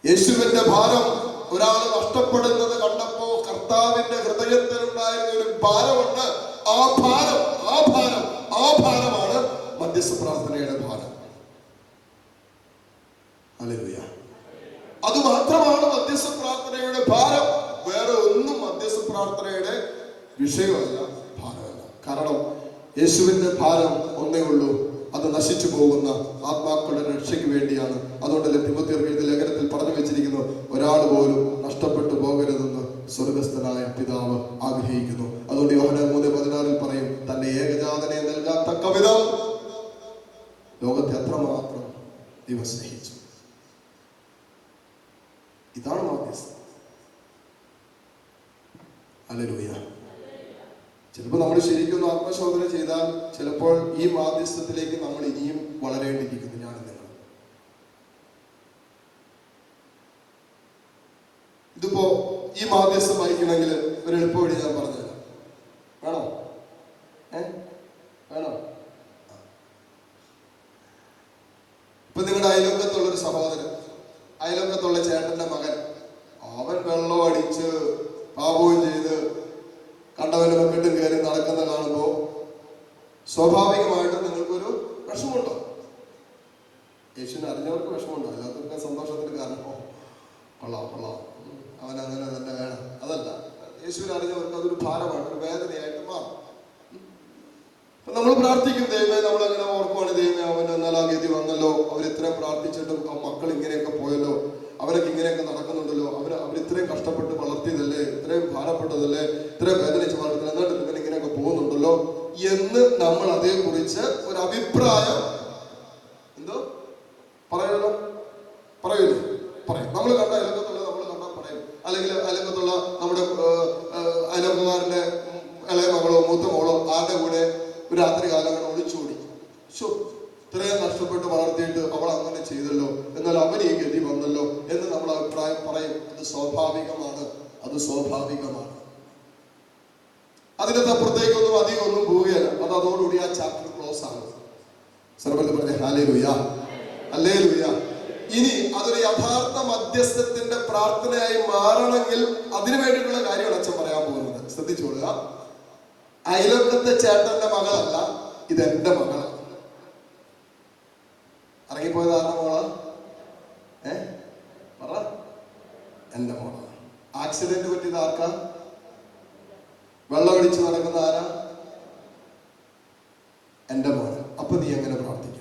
യേശുവിന്റെ ഭാരം ഒരാൾ നഷ്ടപ്പെടുന്നത് കണ്ടപ്പോ കർത്താവിന്റെ ഹൃദയത്തിലുണ്ടായിരുന്ന ഒരു ഭാരമുണ്ട്. ആ ഭാരമാണ് മധ്യസ്ഥ പ്രാർത്ഥനയുടെ ഭാരം. ഹല്ലേലൂയ. അത് മാത്രമാണ് മധ്യസ്ഥ പ്രാർത്ഥനയുടെ ഭാരം. വേറെ ഒന്നും മധ്യസ്ഥ പ്രാർത്ഥനയുടെ വിഷയമല്ല, ഭാരമല്ല. കാരണം യേശുവിന്റെ ഭാരം ഒന്നേ ഉള്ളൂ, അത് നശിച്ചു പോകുന്ന ആത്മാക്കളുടെ രക്ഷയ്ക്ക് വേണ്ടിയാണ്. അതുകൊണ്ടല്ലേ തിമോഥെയോസ് എഴുതിയ ലേഖനത്തിൽ പറഞ്ഞു വെച്ചിരിക്കുന്നു, ഒരാൾ പോലും നഷ്ടപ്പെട്ടു പോകരുതെന്ന് സ്വർഗസ്ഥനായ പിതാവ് ആഗ്രഹിക്കുന്നു. അതുകൊണ്ട് യോഹന്നാൻ 3:16 പറയും, തന്റെ ഏകജാതനെ നൽകാൻ തക്കവിധം ലോകത്തെ അത്രമാത്രം ദൈവം സ്നേഹിച്ചു. ഇതാണ് മാധ്യസ്ഥം. ഹല്ലേലൂയ. ചിലപ്പോൾ നമ്മൾ ശരിക്കും ആത്മശോധന ചെയ്താൽ ചിലപ്പോൾ ഈ മാധ്യസ്ഥത്തിലേക്ക് നമ്മൾ ഇനിയും വളരേണ്ടിയിരിക്കുന്നു. ഞാൻ നിങ്ങൾ ഇതിപ്പോ ഈ മാധ്യസ്ഥം വഹിക്കണമെങ്കിൽ ഒരു എളുപ്പ വഴി ഞാൻ പറഞ്ഞുതരാം. വേണോ? വേണോ? ഇപ്പൊ നിങ്ങളുടെ അയൽവക്കത്തുള്ളൊരു സഹോദരൻ, അയൽവക്കത്തുള്ള ചേട്ടന്റെ മകൻ, അവൻ വെള്ളം അടിച്ച് പാപവും ചെയ്ത് കണ്ടവന്റെ മക്കെട്ടും കയറി നടക്കുന്ന കാണുമ്പോൾ സ്വാഭാവികമായിട്ടും നിങ്ങൾക്കൊരു വിഷമമുണ്ടോ? യേശുവിനെ അറിഞ്ഞവർക്ക് വിഷമമുണ്ടോ? അല്ലാത്തവർക്ക് സന്തോഷത്തിന് കാരണമോ? കൊള്ളാം, അവൻ അങ്ങനെ തന്നെ വേണം, അതല്ല. യേശുവിനെ അറിഞ്ഞവർക്ക് അതൊരു ഭാരമായിട്ട്, ഒരു വേദനയായിട്ട് മാറും. നമ്മൾ പ്രാർത്ഥിക്കും, ദൈവമേ, നമ്മളങ്ങനെ ഓർക്കുവാണ്, ദൈവമേ അവൻ എന്നാൽ ആ ഗതി വന്നല്ലോ, അവരിത്രയും പ്രാർത്ഥിച്ചിട്ടും ആ മക്കൾ ഇങ്ങനെയൊക്കെ പോയല്ലോ, അവരൊക്കെ ഇങ്ങനെയൊക്കെ നടക്കുന്നുണ്ടല്ലോ, അവരിത്രയും കഷ്ടപ്പെട്ട് വളർത്തിയതല്ലേ, ഇത്രയും ഭാരപ്പെട്ടതല്ലേ, ഇത്രയും വേദനിച്ച് വളർത്തില്ല, എന്നിട്ട് ഇവൻ ഇങ്ങനെയൊക്കെ പോകുന്നുണ്ടല്ലോ എന്ന് നമ്മൾ അതേക്കുറിച്ച് ഒരു അഭിപ്രായം പറയൂലേ? പറയും. നമ്മൾ കണ്ട അയൽവക്കത്തുള്ള പറയും. അല്ലെങ്കിൽ അയൽവക്കത്തുള്ള നമ്മുടെ അയൽവക്കക്കാരന്റെ ഇളയ മകളോ മൂത്ത മകളോ ആരുടെ കൂടെ ഒരു രാത്രി കാലങ്ങൾ ഒളിച്ചോടി, ഇത്രയും കഷ്ടപ്പെട്ട് വളർത്തിയിട്ട് അവൾ അങ്ങനെ ചെയ്തല്ലോ, എന്നാൽ അവൻ ഈ ഗതി വന്നല്ലോ എന്ന് നമ്മൾ അഭിപ്രായം പറയും. അത് സ്വാഭാവികമാണ്. അതിനകത്ത് അപ്പുറത്തേക്കൊന്നും അധികമൊന്നും പോവുകയല്ല. അത് അതോടുകൂടി ആ ചാപ്റ്റർ ക്ലോസ് ആണ്. സർവ്വത്തിൽ പറഞ്ഞ ഹല്ലേലൂയ, ഹല്ലേലൂയ. ഇനി അതൊരു യഥാർത്ഥ മധ്യസ്ഥത്തിന്റെ പ്രാർത്ഥനയായി മാറണമെങ്കിൽ അതിനു വേണ്ടിയിട്ടുള്ള കാര്യമാണ് അച്ഛൻ പറയാൻ പോകുന്നത്. ശ്രദ്ധിച്ചോളുക. അയലൊക്കത്തെ ചേട്ടന്റെ മകളല്ല, ഇതെന്റെ മകളാണ്. ഇറങ്ങിപ്പോയത് ആരുടെ മോളാ? പറ. എന്റെ മോളാണ്. ആക്സിഡന്റ് പറ്റിയത് ആർക്കാ? വെള്ളമടിച്ച് നടക്കുന്ന ആരാ? എന്റെ മോന്. അപ്പൊ നീ എങ്ങനെ പ്രാർത്ഥിക്കും?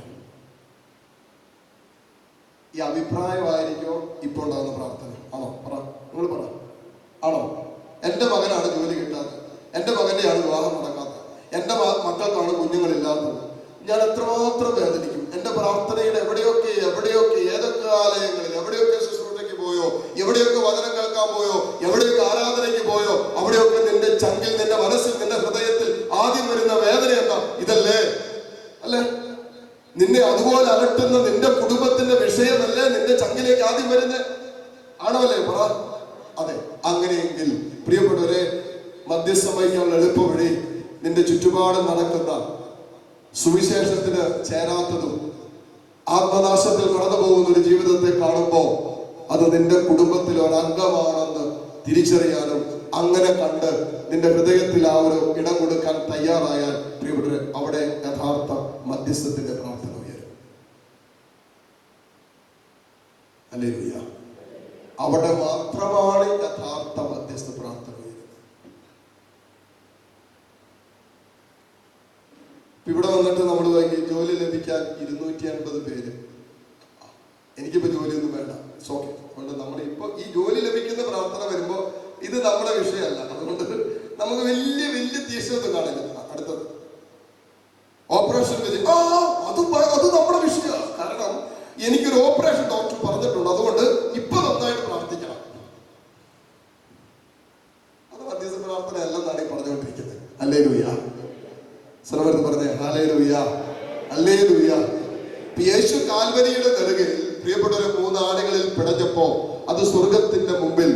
ഈ അഭിപ്രായമായിരിക്കോ ഇപ്പൊ ഉണ്ടാകുന്ന പ്രാർത്ഥന? ആണോ? പറ, നിങ്ങൾ പറ. ആണോ? എന്റെ മകനാണ് ജോലി കിട്ടാത്തത്, എന്റെ മകന്റെയാണ് വിവാഹം നടക്കാത്തത്, എന്റെ മക്കൾക്കാണ് കുഞ്ഞുങ്ങളില്ലാത്തത്. ഞാൻ എത്രമാത്രം വേദനിക്കും. എന്റെ പ്രാർത്ഥനയുടെ എവിടെയൊക്കെ ഏതൊക്കെ ആലയങ്ങളിൽ എവിടെയൊക്കെ ശുശ്രൂഷയ്ക്ക് പോയോ, എവിടെയൊക്കെ വചനം കേൾക്കാൻ പോയോ, എവിടെയൊക്കെ ആരാധനയ്ക്ക് പോയോ, അവിടെയൊക്കെ നിന്റെ ചങ്കിൽ, നിന്റെ മനസ്സിൽ, നിന്റെ ഹൃദയത്തിൽ ആദ്യം വരുന്ന വേദന എന്താ? ഇതല്ലേ? അല്ലേ? നിന്നെ അതുപോലെ അലട്ടുന്ന നിന്റെ കുടുംബത്തിന്റെ വിഷയമല്ലേ നിന്റെ ചങ്കിലേക്ക് ആദ്യം വരുന്നത്? ആണോ? അല്ലേ? പറ. അതെ. അങ്ങനെയെങ്കിൽ പ്രിയപ്പെട്ടവരെ, മധ്യസ്ഥം വഹിക്കാനുള്ള എളുപ്പ വഴി നിന്റെ ചുറ്റുപാടും നടക്കുന്ന സുവിശേഷത്തിന് ചേരാത്തതും ആത്മനാശത്തിൽ കടന്നു പോകുന്ന ഒരു ജീവിതത്തെ കാണുമ്പോ അത് നിന്റെ കുടുംബത്തിൽ ഒരംഗമാണെന്ന് തിരിച്ചറിയാനും അങ്ങനെ കണ്ട് നിന്റെ ഹൃദയത്തിൽ ആ ഒരു ഇടം കൊടുക്കാൻ തയ്യാറായാൽ പ്രിയപ്പെട്ടവരെ, അവിടെ യഥാർത്ഥ മധ്യസ്ഥത്തിന്റെ പ്രാർത്ഥന ഉയരും. ഹല്ലേലൂയ. അവിടെ മാത്രമാണ് യഥാർത്ഥ മധ്യസ്ഥ പ്രാർത്ഥന ഉയരുന്നത്. ഇവിടെ വന്നിട്ട് നമ്മൾ ജോലി ലഭിക്കാൻ 250 പേര്. എനിക്കിപ്പോ ജോലിയൊന്നും വേണ്ട, സോക്കെ. അതുകൊണ്ട് നമ്മൾ ഇപ്പൊ ഈ ജോലി ലഭിക്കുന്ന പ്രാർത്ഥന വരുമ്പോ ഇത് നമ്മുടെ വിഷയമല്ല. അതുകൊണ്ട് നമുക്ക് വലിയ തീക്ഷണത്വം കാണില്ല. അടുത്തത് ഓപ്പറേഷൻ അത് നമ്മുടെ വിഷയമാണ്. കാരണം എനിക്കൊരു ഓപ്പറേഷൻ ഡോക്ടർ പറഞ്ഞിട്ടുണ്ട്, അതുകൊണ്ട് ഇപ്പൊ നന്നായിട്ട് പ്രാർത്ഥിക്കണം. അത് മധ്യസ്ഥ പ്രാർത്ഥന അല്ലെന്നാണ് ഈ പറഞ്ഞുകൊണ്ടിരിക്കുന്നത്. ഹല്ലേലൂയ. സർവ്വരും പറഞ്ഞേ ഹല്ലേലൂയ, ഹല്ലേലൂയ. യേശു കാൽവരിയുടെ നെറുകയിൽ പ്രിയപ്പെട്ടവരെ 3 ആടുകളിൽ പിടഞ്ഞപ്പോ അത് സ്വർഗത്തിന്റെ മുമ്പിൽ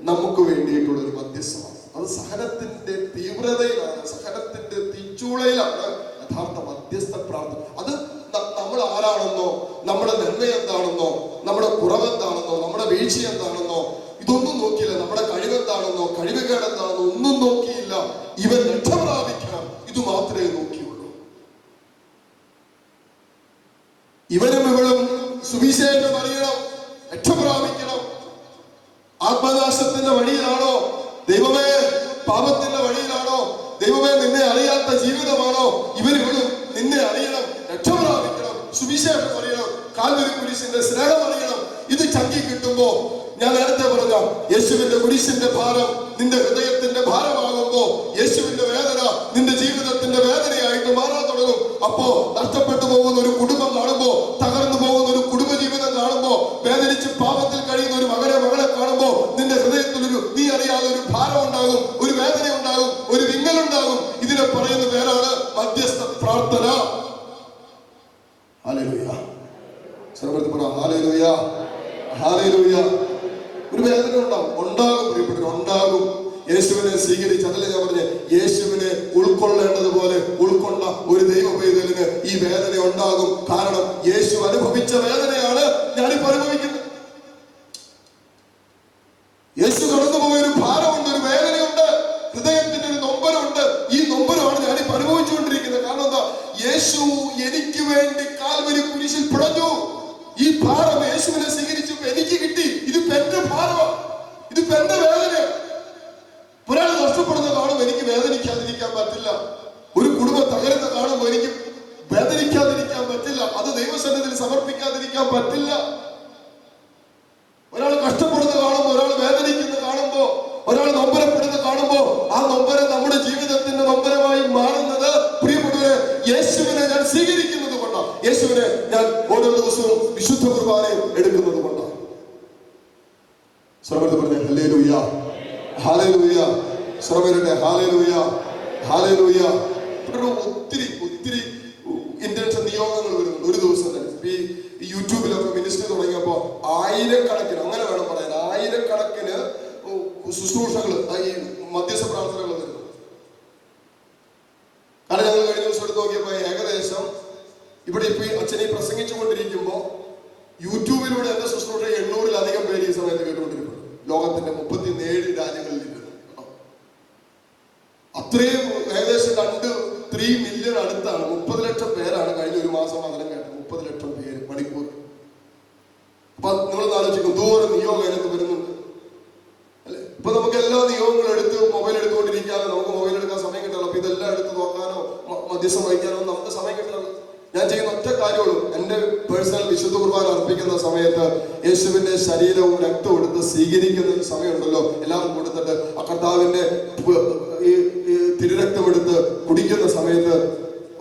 നമുക്ക് വേണ്ടിയിട്ടുള്ള ഒരു മധ്യസ്ഥമാണ്. അത് സഹനത്തിന്റെ തീവ്രതയിലാണ്, സഹനത്തിന്റെ തീച്ചൂളയിലാണ് യഥാർത്ഥ മധ്യസ്ഥ പ്രാർത്ഥന. അത് നമ്മൾ ആരാണെന്നോ, നമ്മുടെ നന്മ എന്താണെന്നോ, നമ്മുടെ കുറവെന്താണെന്നോ, നമ്മുടെ വീഴ്ച എന്താണെന്നോ ഇതൊന്നും നോക്കിയില്ല. നമ്മുടെ കഴിവെന്താണെന്നോ, കഴിവുകേട് എന്താണെന്നോ ഒന്നും നോക്കിയില്ല. ഇവൻ രക്ഷ പ്രാപിക്കണം, ഇത് മാത്രമേ നോക്കിയുള്ളൂ. ഇവനും ഇവളും സുവിശേഷം അറിയണം, രക്ഷ പ്രാപിക്കണം. ആത്മനാശത്തിന്റെ വഴിയിലാണോ? ദൈവമേ, പാപത്തിന്റെ വഴിയിലാണോ? ദൈവമേ, നിന്നെ അറിയാത്ത ജീവിതമാണോ? ഇവരിവളും നിന്നെ അറിയണം, രക്ഷ പ്രാപിക്കണം, സുവിശേഷം അറിയണം, കാൽവരി കുരിശിന്റെ സ്നേഹം അറിയണം. ഇത് ചങ്കി കിട്ടുമ്പോ, ഞാൻ നേരത്തെ പറഞ്ഞ യേശുവിന്റെ കുരിശിന്റെ ഭാരം നിന്റെ ഹൃദയത്തിന്റെ ഭാരമാകുമ്പോ യേശുവിന്റെ വേദന നിന്റെ ജീവിതത്തിന്റെ വേദനയായിട്ട് മാറാൻ തുടങ്ങും. അപ്പോ നഷ്ടപ്പെട്ടു പോകുന്ന ഒരു കുടുംബം കാണുമ്പോ, തകർന്നു പോകുന്ന ഒരു കുടുംബ ജീവിതം കാണുമ്പോ, വേദനിച്ച് പാപത്തിൽ കഴിയുന്ന ഒരു മകളെ കാണുമ്പോ നിന്റെ ഹൃദയത്തിൽ നീ അറിയാതെ ഒരു ഭാരം ഉണ്ടാകും, ഒരു വേദന ഉണ്ടാകും, ഒരു വിങ്ങലുണ്ടാകും. ഇതിനെ പറയുന്ന പേരാണ് മധ്യസ്ഥ പ്രാർത്ഥന. ഹല്ലേലൂയ. സർവ്വത്തിൽ പറ ഹല്ലേലൂയ, ഹല്ലേലൂയ. ഒരു വേദന ഉണ്ടാകും പ്രിയപ്പെട്ടവർ, ഉണ്ടാകും. യേശുവിനെ സ്വീകരിച്ച്, അതല്ലേ ഞാൻ പറഞ്ഞ, യേശുവിനെ ഉൾക്കൊള്ളേണ്ടതുപോലെ ഉൾക്കൊണ്ട ഒരു ദൈവ പൈതലിന് ഈ വേദന ഉണ്ടാകും. കാരണം യേശു അനുഭവിച്ച വേദനയാണ് ഞാനിപ്പോ അനുഭവിക്കുന്നത്. യേശു കടന്നുപോയൊരു ഭാരമുണ്ട്, ഒരു വേദനയുണ്ട്, ഹൃദയത്തിന്റെ ഒരു നൊമ്പരമുണ്ട്. ഈ നൊമ്പരമാണ് ഞാനിപ്പോ അനുഭവിച്ചുകൊണ്ടിരിക്കുന്നത്. കാരണം എന്താ? യേശു എനിക്ക് വേണ്ടി കാൽവരി കുരിശിൽ പിടഞ്ഞു. ഈ ഭാരം യേശുവിനെ സ്വീകരിച്ചപ്പോ എനിക്ക് കിട്ടി. ഇതിപ്പോ എന്റെ ഭാരമാണ്, ഇതിപ്പോ എന്റെ വേദനയാണ്. ഒരാൾ നഷ്ടപ്പെടുന്ന കാണുമ്പോൾ എനിക്ക് വേദനിക്കാതിരിക്കാൻ പറ്റില്ല. ഒരു കുടുംബം തകരുന്ന കാണുമ്പോൾ എനിക്ക് വേദനിക്കാതിരിക്കാൻ പറ്റില്ല. അത് ദൈവസന്നിധിയിൽ സമർപ്പിക്കാതിരിക്കാൻ പറ്റില്ല. ഒരാൾ കഷ്ടപ്പെടുന്ന കാണുമ്പോൾ, ഒരാൾ വേദനിക്കുന്ന കാണുമ്പോ, ഒരാൾ നൊമ്പരപ്പെടുന്ന കാണുമ്പോ, ആ നൊമ്പരം നമ്മുടെ ജീവിതത്തിന്റെ നൊമ്പരമായി മാറുന്നത് പ്രിയപ്പെട്ടവരെ യേശുവിനെ ഞാൻ സ്വീകരിക്കുന്നത് കൊണ്ടാണ്. യേശുവിനെ ഞാൻ ഓരോ ദിവസവും വിശുദ്ധ കുർബാനയും എടുക്കുന്നത് കൊണ്ടാണ്. സർവ്വത്തിൽ പറഞ്ഞ ഹല്ലേലൂയ, ഹല്ലേലൂയ. സർവ്വരുടെ ഹല്ലേലൂയ, ഹല്ലേലൂയ. ഒത്തിരി ഇന്റൻഷൻ നിയോഗങ്ങൾ വരുന്നുണ്ട് ഒരു ദിവസം തന്നെ. ഈ യൂട്യൂബിലൊക്കെ മിനിസ്റ്റർ തുടങ്ങിയപ്പോ ആയിരക്കണക്കിന്, അങ്ങനെ വേണം പറയാൻ, ആയിരക്കണക്കിന് ശുശ്രൂഷകൾ, ഈ മധ്യസ്ഥ പ്രാർത്ഥനകൾ വരുന്നു. കാരണം ഞങ്ങൾ കഴിഞ്ഞ ദിവസം എടുത്ത് നോക്കിയപ്പോ ഏകദേശം ഇവിടെ ഇപ്പൊ അച്ഛനെ പ്രസംഗിച്ചു കൊണ്ടിരിക്കുമ്പോ യൂട്യൂബിലൂടെ എന്റെ ശുശ്രൂഷ 800-ലധികം പേര് ഈ സമയത്ത് കേട്ടുകൊണ്ടിരിക്കുന്നു. ലോകത്തിന്റെ 37 രാജ്യങ്ങളിൽ ഇരുന്നു. അത്രയും ഏകദേശം 3 മില്യൺ അടുത്താണ്. 30 ലക്ഷം പേരാണ് കഴിഞ്ഞ ഒരു മാസം അതിനെ കേട്ടത്. 30 ലക്ഷം പേര് മണിക്കൂർ. അപ്പൊ നിങ്ങൾ ആലോചിക്കും ദൂരം നിയോഗം അതിനകത്ത് വരുന്നുണ്ട് അല്ലെ. ഇപ്പൊ നമുക്ക് എല്ലാ നിയോഗങ്ങളും എടുത്ത് മൊബൈൽ എടുത്തുകൊണ്ടിരിക്കാതെ നമുക്ക് മൊബൈൽ എടുക്കാൻ സമയം കിട്ടില്ല. അപ്പൊ ഇതെല്ലാം എടുത്ത് നോക്കാനോ മധ്യസ്ഥം വഹിക്കാനോ നമുക്ക് സമയം കിട്ടില്ല. ഞാൻ ചെയ്യുന്ന ഒറ്റ കാര്യമുള്ളൂ, എന്റെ പേഴ്സണൽ വിശുദ്ധ കുർബാന അർപ്പിക്കുന്ന സമയത്ത് യേശുവിന്റെ ശരീരവും രക്തവും എടുത്ത് സ്വീകരിക്കുന്ന ഒരു സമയമുണ്ടല്ലോ, എല്ലാവരും കൊടുത്തിട്ട് ആ കർത്താവിന്റെ തിരുരക്തം എടുത്ത് കുടിക്കുന്ന സമയത്ത്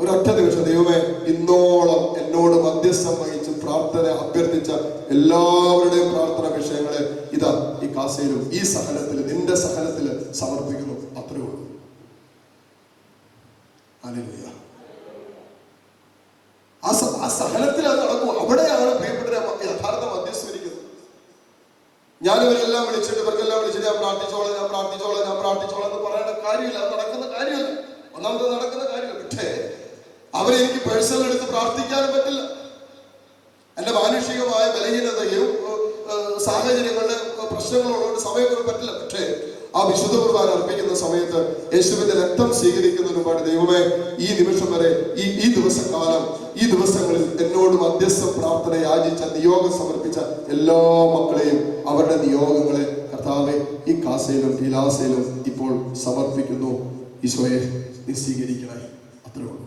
ഒരൊറ്റ നിമിഷം, ദൈവമേ ഇന്നോളം എന്നോട് മധ്യസ്ഥം വഹിച്ച് പ്രാർത്ഥന അഭ്യർത്ഥിച്ച എല്ലാവരുടെയും പ്രാർത്ഥന വിഷയങ്ങളെ ഇതാ ഈ കാസയിലും ഈ സഹനത്തിൽ നിന്റെ സഹനത്തിൽ സമർപ്പിക്കുന്നു. അത്രേ ഉള്ളൂ. ഹല്ലേലൂയ. ആ സഹനത്തിൽ അത് നടക്കും. അവിടെയാണ് പ്രിയപ്പെട്ട യഥാർത്ഥ മധ്യസ്ഥം ഇരിക്കുന്നത്. ഞാനിവരെല്ലാം വിളിച്ചിട്ട് ഞാൻ പ്രാർത്ഥിച്ചോളാം എന്ന് പറയേണ്ട കാര്യമില്ല. അത് നടക്കുന്ന കാര്യമല്ല. ഒന്നാമത് നടക്കുന്ന കാര്യമില്ല. പക്ഷേ അവരെ എനിക്ക് പേഴ്സണൽ എടുത്ത് പ്രാർത്ഥിക്കാനും പറ്റില്ല. എന്റെ മാനുഷികമായ ബലഹീനതയും സാഹചര്യങ്ങളുടെ പ്രശ്നങ്ങളോട് സമയം പറ്റില്ല. പക്ഷേ ആ വിശുദ്ധ കുർബാന അർപ്പിക്കുന്ന സമയത്ത് യേശുവിന്റെ രക്തം സ്വീകരിക്കുന്നതിന് മുമ്പാട് ദൈവമേ ഈ നിമിഷം വരെ ഈ ദിവസക്കാലം ഈ ദിവസങ്ങളിൽ എന്നോട് മധ്യസ്ഥ പ്രാർത്ഥന യാചിച്ച നിയോഗം സമർപ്പിച്ച എല്ലാ മക്കളെയും അവരുടെ നിയോഗങ്ങളെ കർത്താവെ ഈ കാസയിലും ഈ ലാസയിലും ഇപ്പോൾ സമർപ്പിക്കുന്നു. ഈശോയെ നീ സ്വീകരിക്കണേ. അത്രേ ഉള്ളൂ.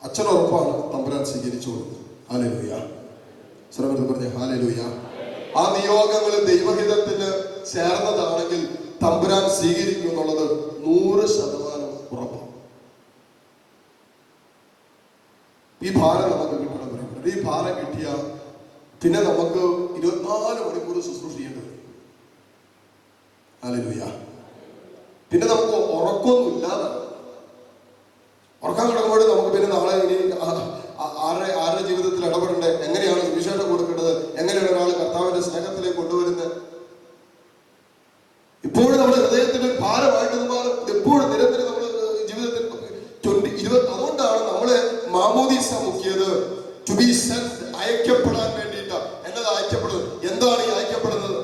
അച്ഛനുറപ്പാണ് തമ്പുരാൻ സ്വീകരിച്ചു കൊടുക്കുന്നത്. ഹല്ലേലൂയ. ശ്രമത്തിൽ പറഞ്ഞ ഹല്ലേലൂയ. ആ നിയോഗങ്ങൾ ദൈവഹിതത്തിന് ചേർന്നതാണെങ്കിൽ തമ്പുരാൻ സ്വീകരിക്കും എന്നുള്ളത് 100% ഉറപ്പാണ്. ഈ ഭാരം നമുക്ക് കിട്ടണം. ഈ ഭാരം കിട്ടിയ പിന്നെ നമുക്ക് 24 മണിക്കൂർ ശുശ്രൂഷ ചെയ്യേണ്ടി വരും. ഹല്ലേലൂയ. പിന്നെ നമുക്ക് ഉറക്കമൊന്നും ഇല്ലാതാണ്. ഉറക്കാൻ കിടക്കുമ്പോൾ നമുക്ക് പിന്നെ നാളെ ഇനി ആരുടെ ജീവിതത്തിൽ ഇടപെടേണ്ടത്, എങ്ങനെയാണ് സുവിശേഷം കൊടുക്കേണ്ടത്, എങ്ങനെയാണ് ഒരാൾ കർത്താവിന്റെ സ്നേഹത്തിലേക്ക് കൊണ്ടുവരുന്നത്, ഇപ്പോഴും നമ്മുടെ ഹൃദയത്തിന്റെ ഒരു ഭാരമായിട്ട് എപ്പോഴും നിരന്തരം നമ്മുടെ ജീവിതത്തിൽ 20 അതുകൊണ്ടാണ് നമ്മളെ മാമോദീസ മുക്കിയത്. ടു ബി സെന്റ്, അയക്കപ്പെടാൻ വേണ്ടിയിട്ടാ. എന്നത് അയക്കപ്പെടുന്നത്. എന്താണ് ഈ അയക്കപ്പെടുന്നത്?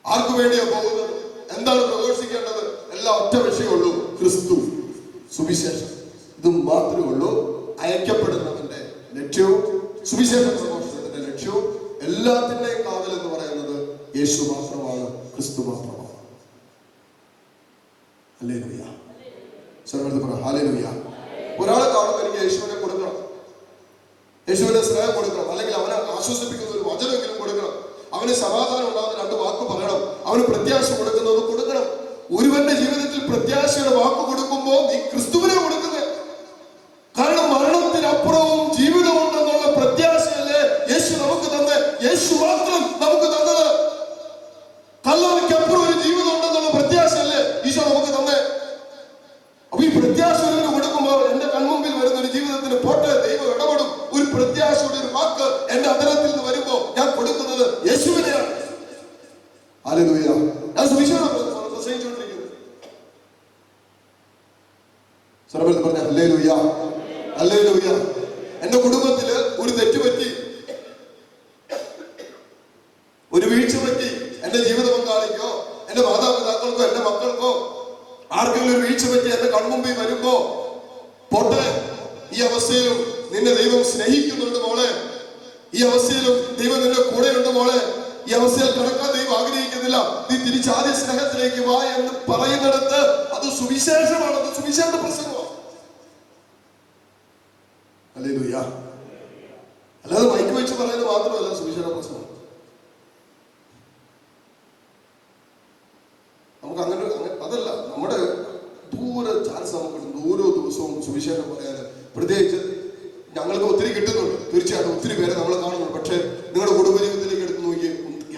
ആർക്കു വേണ്ടിയാ പോകുന്നത്? എന്താണ് പ്രഘോഷിക്കേണ്ടത്? എല്ലാം ഒറ്റ വിഷയമുള്ളൂ, ക്രിസ്തു, സുവിശേഷം. ഇത് മാത്രമേ ഉള്ളൂ അയക്കപ്പെടുന്നതിന്റെ ലക്ഷ്യവും സുവിശേഷ പ്രഘോഷണത്തിന്റെ ലക്ഷ്യവും. എല്ലാത്തിന്റെയും കാതൽ എന്ന് പറയുന്നത് യേശു മാത്രമാണ്, ക്രിസ്തു മാത്രമാണ്. ഹല്ലേലൂയ. സർവ്വത്തിൽ പറ ഹല്ലേലൂയ. ഒരാളെ കാണുമ്പോൾ എനിക്ക് യേശുവിനെ കൊടുക്കണം, യേശുവിന്റെ സ്നേഹം കൊടുക്കണം, അല്ലെങ്കിൽ അവനെ ആശ്വസിപ്പിക്കുന്ന ഒരു വചനമെങ്കിലും കൊടുക്കണം, അവന് സമാധാനം ഉണ്ടാകുന്ന 2 വാക്ക് പറയണം, അവന് പ്രത്യാശ കൊടുക്കുന്നത് കൊടുക്കണം. ഒരുവന്റെ ജീവിതത്തിൽ പ്രത്യാശയുടെ വാക്ക് കൊടുക്കുമ്പോൾ നീ ക്രിസ്തുവിനെ കൊടുക്കുന്നത്. കാരണം മരണത്തിനപ്പുറവും ജീവിതമുണ്ടെന്നുള്ള പ്രത്യാശയല്ലേ യേശു നമുക്ക് തന്നെ. യേശു മാത്രം നമുക്ക് തന്നത്. കല്ലറയ്ക്കപ്പുറം ഒരു ജീവിതം ഉണ്ടെന്നുള്ള പ്രത്യാശയല്ലേ ഈശോ നമുക്ക് തന്നെ. അപ്പൊ ഈ പ്രത്യാശ കൊടുക്കുമ്പോൾ എന്റെ കൺമുമ്പിൽ വരുന്ന ഒരു ജീവിതത്തിന് പോട്ടെ, ദൈവം ഇടപെടും. ഒരു പ്രത്യാശയുടെ ഒരു വാക്ക് എന്റെ അതരത്തിൽ നിന്ന് വരുമ്പോ ഞാൻ കൊടുക്കുന്നത് യേശുവിനെയാണ്. ഹല്ലേലൂയ. ഞാൻ സുവിശേഷം പ്രസംഗിച്ചുകൊണ്ടിരിക്കുന്നത്. സർവ്വത്തിൽ പറഞ്ഞ ഹല്ലേലൂയ, ഹല്ലേലൂയ. എന്റെ കുടുംബത്തില് ഒരു തെറ്റ് പറ്റി, ഒരു വീഴ്ച പറ്റി. എന്റെ ജീവിത പങ്കാളിക്കോ എന്റെ മാതാപിതാക്കൾക്കോ എന്റെ മക്കൾക്കോ ആർക്കെങ്കിലും ഒരു വീഴ്ച പറ്റി എന്റെ കൺമുമ്പിൽ വരുമ്പോ പോട്ടെ, ഈ അവസ്ഥയിലും നിന്നെ ദൈവം സ്നേഹിക്കുന്നുണ്ട് മോളെ, ഈ അവസ്ഥയിലും ദൈവം നിന്റെ കൂടെയുണ്ട് മോളെ, ഈ അവസ്ഥയിൽ കിടക്കാൻ ദൈവം ആഗ്രഹിക്കുന്നില്ല, നീ തിരിച്ചാദ്യ സ്നേഹത്തിലേക്ക് വാ എന്ന് പറയുന്നിടത്ത് അത് സുവിശേഷമാണ്, അത് സുവിശേഷ പ്രസംഗമാണ്. ഹല്ലേലൂയ. അല്ലാതെ മൈക്ക് വെച്ച് പറയുന്നത് മാത്രമല്ല സുവിശേഷ പ്രസംഗം. നമുക്ക് അങ്ങനെ അതല്ല, നമ്മുടെ ദൂരെ ചാൻസ് നമുക്ക് ഓരോ ദിവസവും സുവിശേഷം പറയാൻ. പ്രത്യേകിച്ച് ഞങ്ങൾക്ക് ഒത്തിരി കിട്ടുന്നുണ്ട്, തീർച്ചയായിട്ടും ഒത്തിരി പേരെ നമ്മൾ കാണുന്നുണ്ട്. പക്ഷെ നിങ്ങളുടെ കുടുംബജീവിതത്തിലേക്ക് എടുത്ത് നോക്കി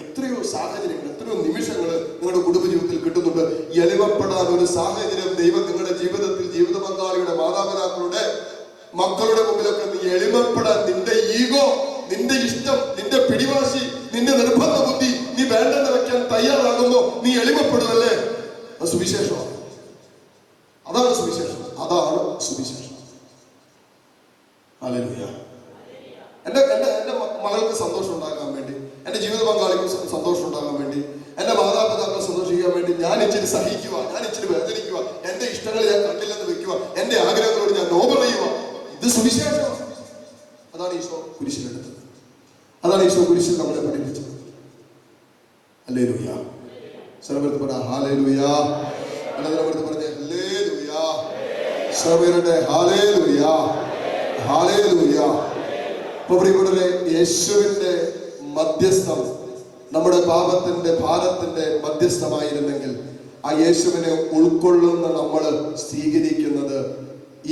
എത്രയോ സാഹചര്യങ്ങൾ, എത്രയോ നിമിഷങ്ങൾ നിങ്ങളുടെ കുടുംബജീവിതത്തിൽ കിട്ടുന്നുണ്ട്. എളിമപ്പെടാൻ ഒരു സാഹചര്യം ദൈവം നിങ്ങളുടെ ജീവിതത്തിൽ, ജീവിത പങ്കാളിയുടെ, മാതാപിതാക്കളുടെ, മക്കളുടെ മുമ്പിലൊക്കെ നീ എളിമപ്പെടാൻ, നിന്റെ ഈഗോ, നിന്റെ ഇഷ്ടം, നിന്റെ പിടിവാശി, നിന്റെ നിർബന്ധ ബുദ്ധി നീ വേണ്ടെന്ന് വെക്കാൻ തയ്യാറാകുമ്പോ നീ എളിമപ്പെടുമല്ലേ? അത് സുവിശേഷമാണ്. അതാണ് സുവിശേഷം, അതാണ് സുവിശേഷം. ഹല്ലേലൂയ. ഉണ്ടാക്കാൻ വേണ്ടി, എൻ്റെ ജീവിത പങ്കാളിക്ക് സന്തോഷം ഉണ്ടാകാൻ വേണ്ടി, എൻ്റെ മാതാപിതാക്കളെ സന്തോഷിക്കാൻ വേണ്ടി ഞാൻ ഇച്ചിരി സഹിക്കുക, ഞാൻ ഇച്ചിരി വേദനിക്കുക, എൻ്റെ ഇഷ്ടങ്ങൾ ഞാൻ കണ്ടില്ലെന്ന് വെക്കുക, എൻ്റെ ആഗ്രഹങ്ങളോട് ഞാൻ നോ പറയുക. ഇത് സുവിശേഷമാണ്. അതാണ് ഈശോ കുരിശിലെടുത്തത്. അതാണ് ഈശോ കുരിശിൽ നമ്മളെ പഠിപ്പിച്ചത്. ഹല്ലേലൂയ. സർവ്വത്ത് പറ ഹല്ലേലൂയ. അല്ലാതെ പറഞ്ഞ ഹല്ലേലൂയ. സർവ്വരുടെ ഹല്ലേലൂയ, ഹല്ലേലൂയ. അപ്പോൾ പ്രിയപ്പെട്ടവരെ, യേശുവിന്റെ മധ്യസ്ഥം നമ്മുടെ പാപത്തിന്റെ ഭാരത്തിന്റെ മധ്യസ്ഥമായിരുന്നെങ്കിൽ ആ യേശുവിനെ ഉൾക്കൊള്ളുന്ന നമ്മൾ സ്വീകരിക്കുന്നത്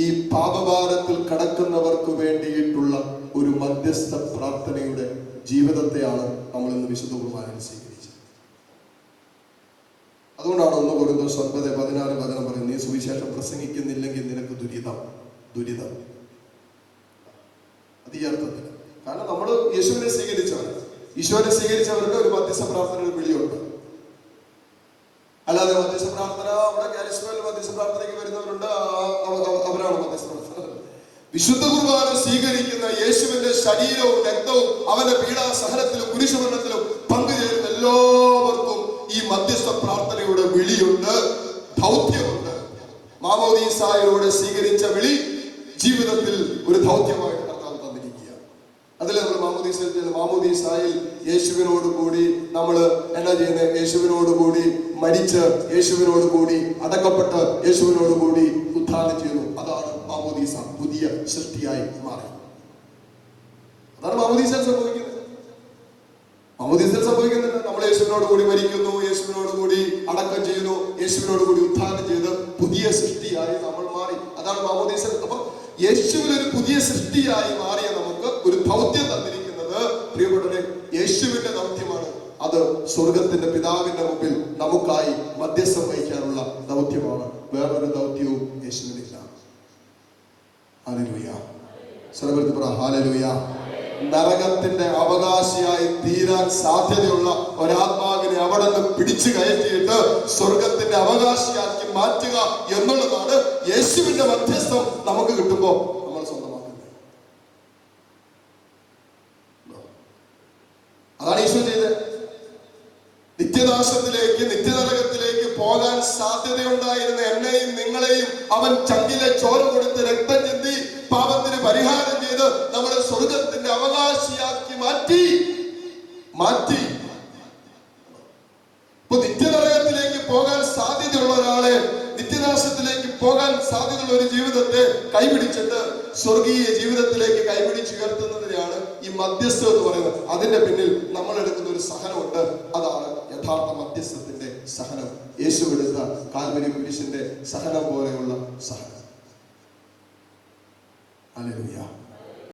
ഈ പാപഭാരത്തിൽ കടക്കുന്നവർക്ക് വേണ്ടിയിട്ടുള്ള ഒരു മധ്യസ്ഥ പ്രാർത്ഥനയുടെ ജീവിതത്തെയാണ് നമ്മൾ ഇന്ന് വിശുദ്ധ കുർബാനയിൽ സ്വീകരിച്ചത്. അതുകൊണ്ടാണ് 1 കൊരിന്തോസ് 9:16 പറയുന്നത്, നീ സുവിശേഷം പ്രസംഗിക്കുന്നില്ലെങ്കിൽ നിനക്ക് ദുരിതം. അത് ഈ അർത്ഥത്തിൽ. കാരണം നമ്മൾ യേശുവിനെ സ്വീകരിച്ചവരാണ്. ഈശോനെ സ്വീകരിച്ചവരുടെ ഒരു മധ്യസ്ഥ പ്രാർത്ഥനയുടെ വിളിയുണ്ട്. അല്ലാതെ മധ്യസ്ഥ പ്രാർത്ഥന അവിടെ കാരിസ്മയിൽ മധ്യസ്ഥ പ്രാർത്ഥനയ്ക്ക് വരുന്നവരുണ്ട്, അവരാണ് മധ്യസ്ഥ പ്രാർത്ഥന. വിശുദ്ധ കുർബാന സ്വീകരിക്കുന്ന യേശുവിന്റെ ശരീരവും രക്തവും അവന്റെ പീഡാസഹനത്തിലും കുരിശുമരണത്തിലും പങ്കുചേരുന്ന എല്ലാവർക്കും ഈ മധ്യസ്ഥ പ്രാർത്ഥനയുടെ വിളിയുണ്ട്, ദൗത്യമുണ്ട്. മാമോദീസായിലൂടെ സ്വീകരിച്ച വിളി ജീവിതത്തിൽ ഒരു ദൗത്യമായിട്ട് കർത്താവ് തന്നിരിക്കുക. അതിൽ നമ്മൾ മാമോദീസായിൽ യേശുവിനോട് കൂടി നമ്മൾ എന്നാ ചെയ്യുന്നത്? യേശുവിനോട് കൂടി മരിച്ച്, യേശുവിനോട് കൂടി അടക്കപ്പെട്ട്, യേശുവിനോട് കൂടി ഉത്ഥാനം ചെയ്യുന്നു. അതാണ് മാമോദീസ, പുതിയ സൃഷ്ടിയായി മാറി. അതാണ് മാമോദീസയിൽ സംഭവിക്കുന്നത്. മാമോദീസയിൽ സംഭവിക്കുന്നില്ല. നമ്മൾ യേശുവിനോട് കൂടി മരിക്കുന്നു, യേശുവിനോട് കൂടി അടക്കം ചെയ്യുന്നു, യേശുവിനോട് കൂടി ഉത്ഥാനം ചെയ്ത് പുതിയ സൃഷ്ടിയായി നമ്മൾ മാറി. അതാണ് മാമോദീസയിൽ. അപ്പൊ യേശുവിൽ ഒരു പുതിയ സൃഷ്ടിയായി മാറിയ നമുക്ക് ഒരു ദൗത്യം തന്നിരിക്കുന്നത് പ്രിയപ്പെട്ടവരെ യേശുവിന്റെ ദൗത്യമാണ്. അത് സ്വർഗത്തിന്റെ പിതാവിന്റെ മുമ്പിൽ നമുക്കായി മധ്യസ്ഥം വഹിക്കാനുള്ള ദൗത്യമാണ്. വേറൊരു ദൗത്യവും യേശുവിനില്ല. ഹല്ലേലൂയ. സർവ്വത്തിൽ പറ ഹല്ലേലൂയ. നരകത്തിന്റെ അവകാശിയായി തീരാൻ സാധ്യതയുള്ള ഒരാത്മാവിനെ അവിടെ നിന്ന് പിടിച്ചു കയറ്റിയിട്ട് സ്വർഗത്തിന്റെ അവകാശിയാക്കി മാറ്റുക എന്നുള്ളതാണ് യേശുവിന്റെ മധ്യസ്ഥം നമുക്ക് കിട്ടുമ്പോൾ നമ്മൾ സ്വന്തമാക്കുന്നത്. അതാണ് ഈശോ ചെയ്തത്. നിത്യനാശത്തിലേക്ക്, നിത്യനരകത്തിലേക്ക് പോകാൻ സാധ്യതയുണ്ടായിരുന്ന എന്നെയും നിങ്ങളെയും അവൻ ചങ്കിലെ ചോര കൊടുത്ത് രക്തം ചിന്തി പാപത്തിന് പരിഹാരം ചെയ്ത് നമ്മളെ സ്വർഗത്തിന്റെ അവകാശിയാക്കി മാറ്റി. ഇപ്പൊ നിത്യനരകത്തിലേക്ക് പോകാൻ സാധ്യതയുള്ള ഒരാളെ, നിത്യനാശത്തിലേക്ക് പോകാൻ സാധ്യതയുള്ള ഒരു ജീവിതത്തെ കൈപിടിച്ചിട്ട് സ്വർഗീയ ജീവിതത്തിലേക്ക് കൈപിടിച്ചുയർത്തുന്നതിനെയാണ് ഈ മധ്യസ്ഥം എന്ന് പറയുന്നത്. അതിന്റെ പിന്നിൽ നമ്മൾ എടുക്കുന്ന ഒരു സഹനമുണ്ട്. അതാണ് യഥാർത്ഥ മധ്യസ്ഥത്തിന്റെ സഹനം. യേശു എടുത്ത കാൽവരി കുരിശിന്റെ സഹനം പോലെയുള്ള സഹനം. ഹല്ലേലൂയ.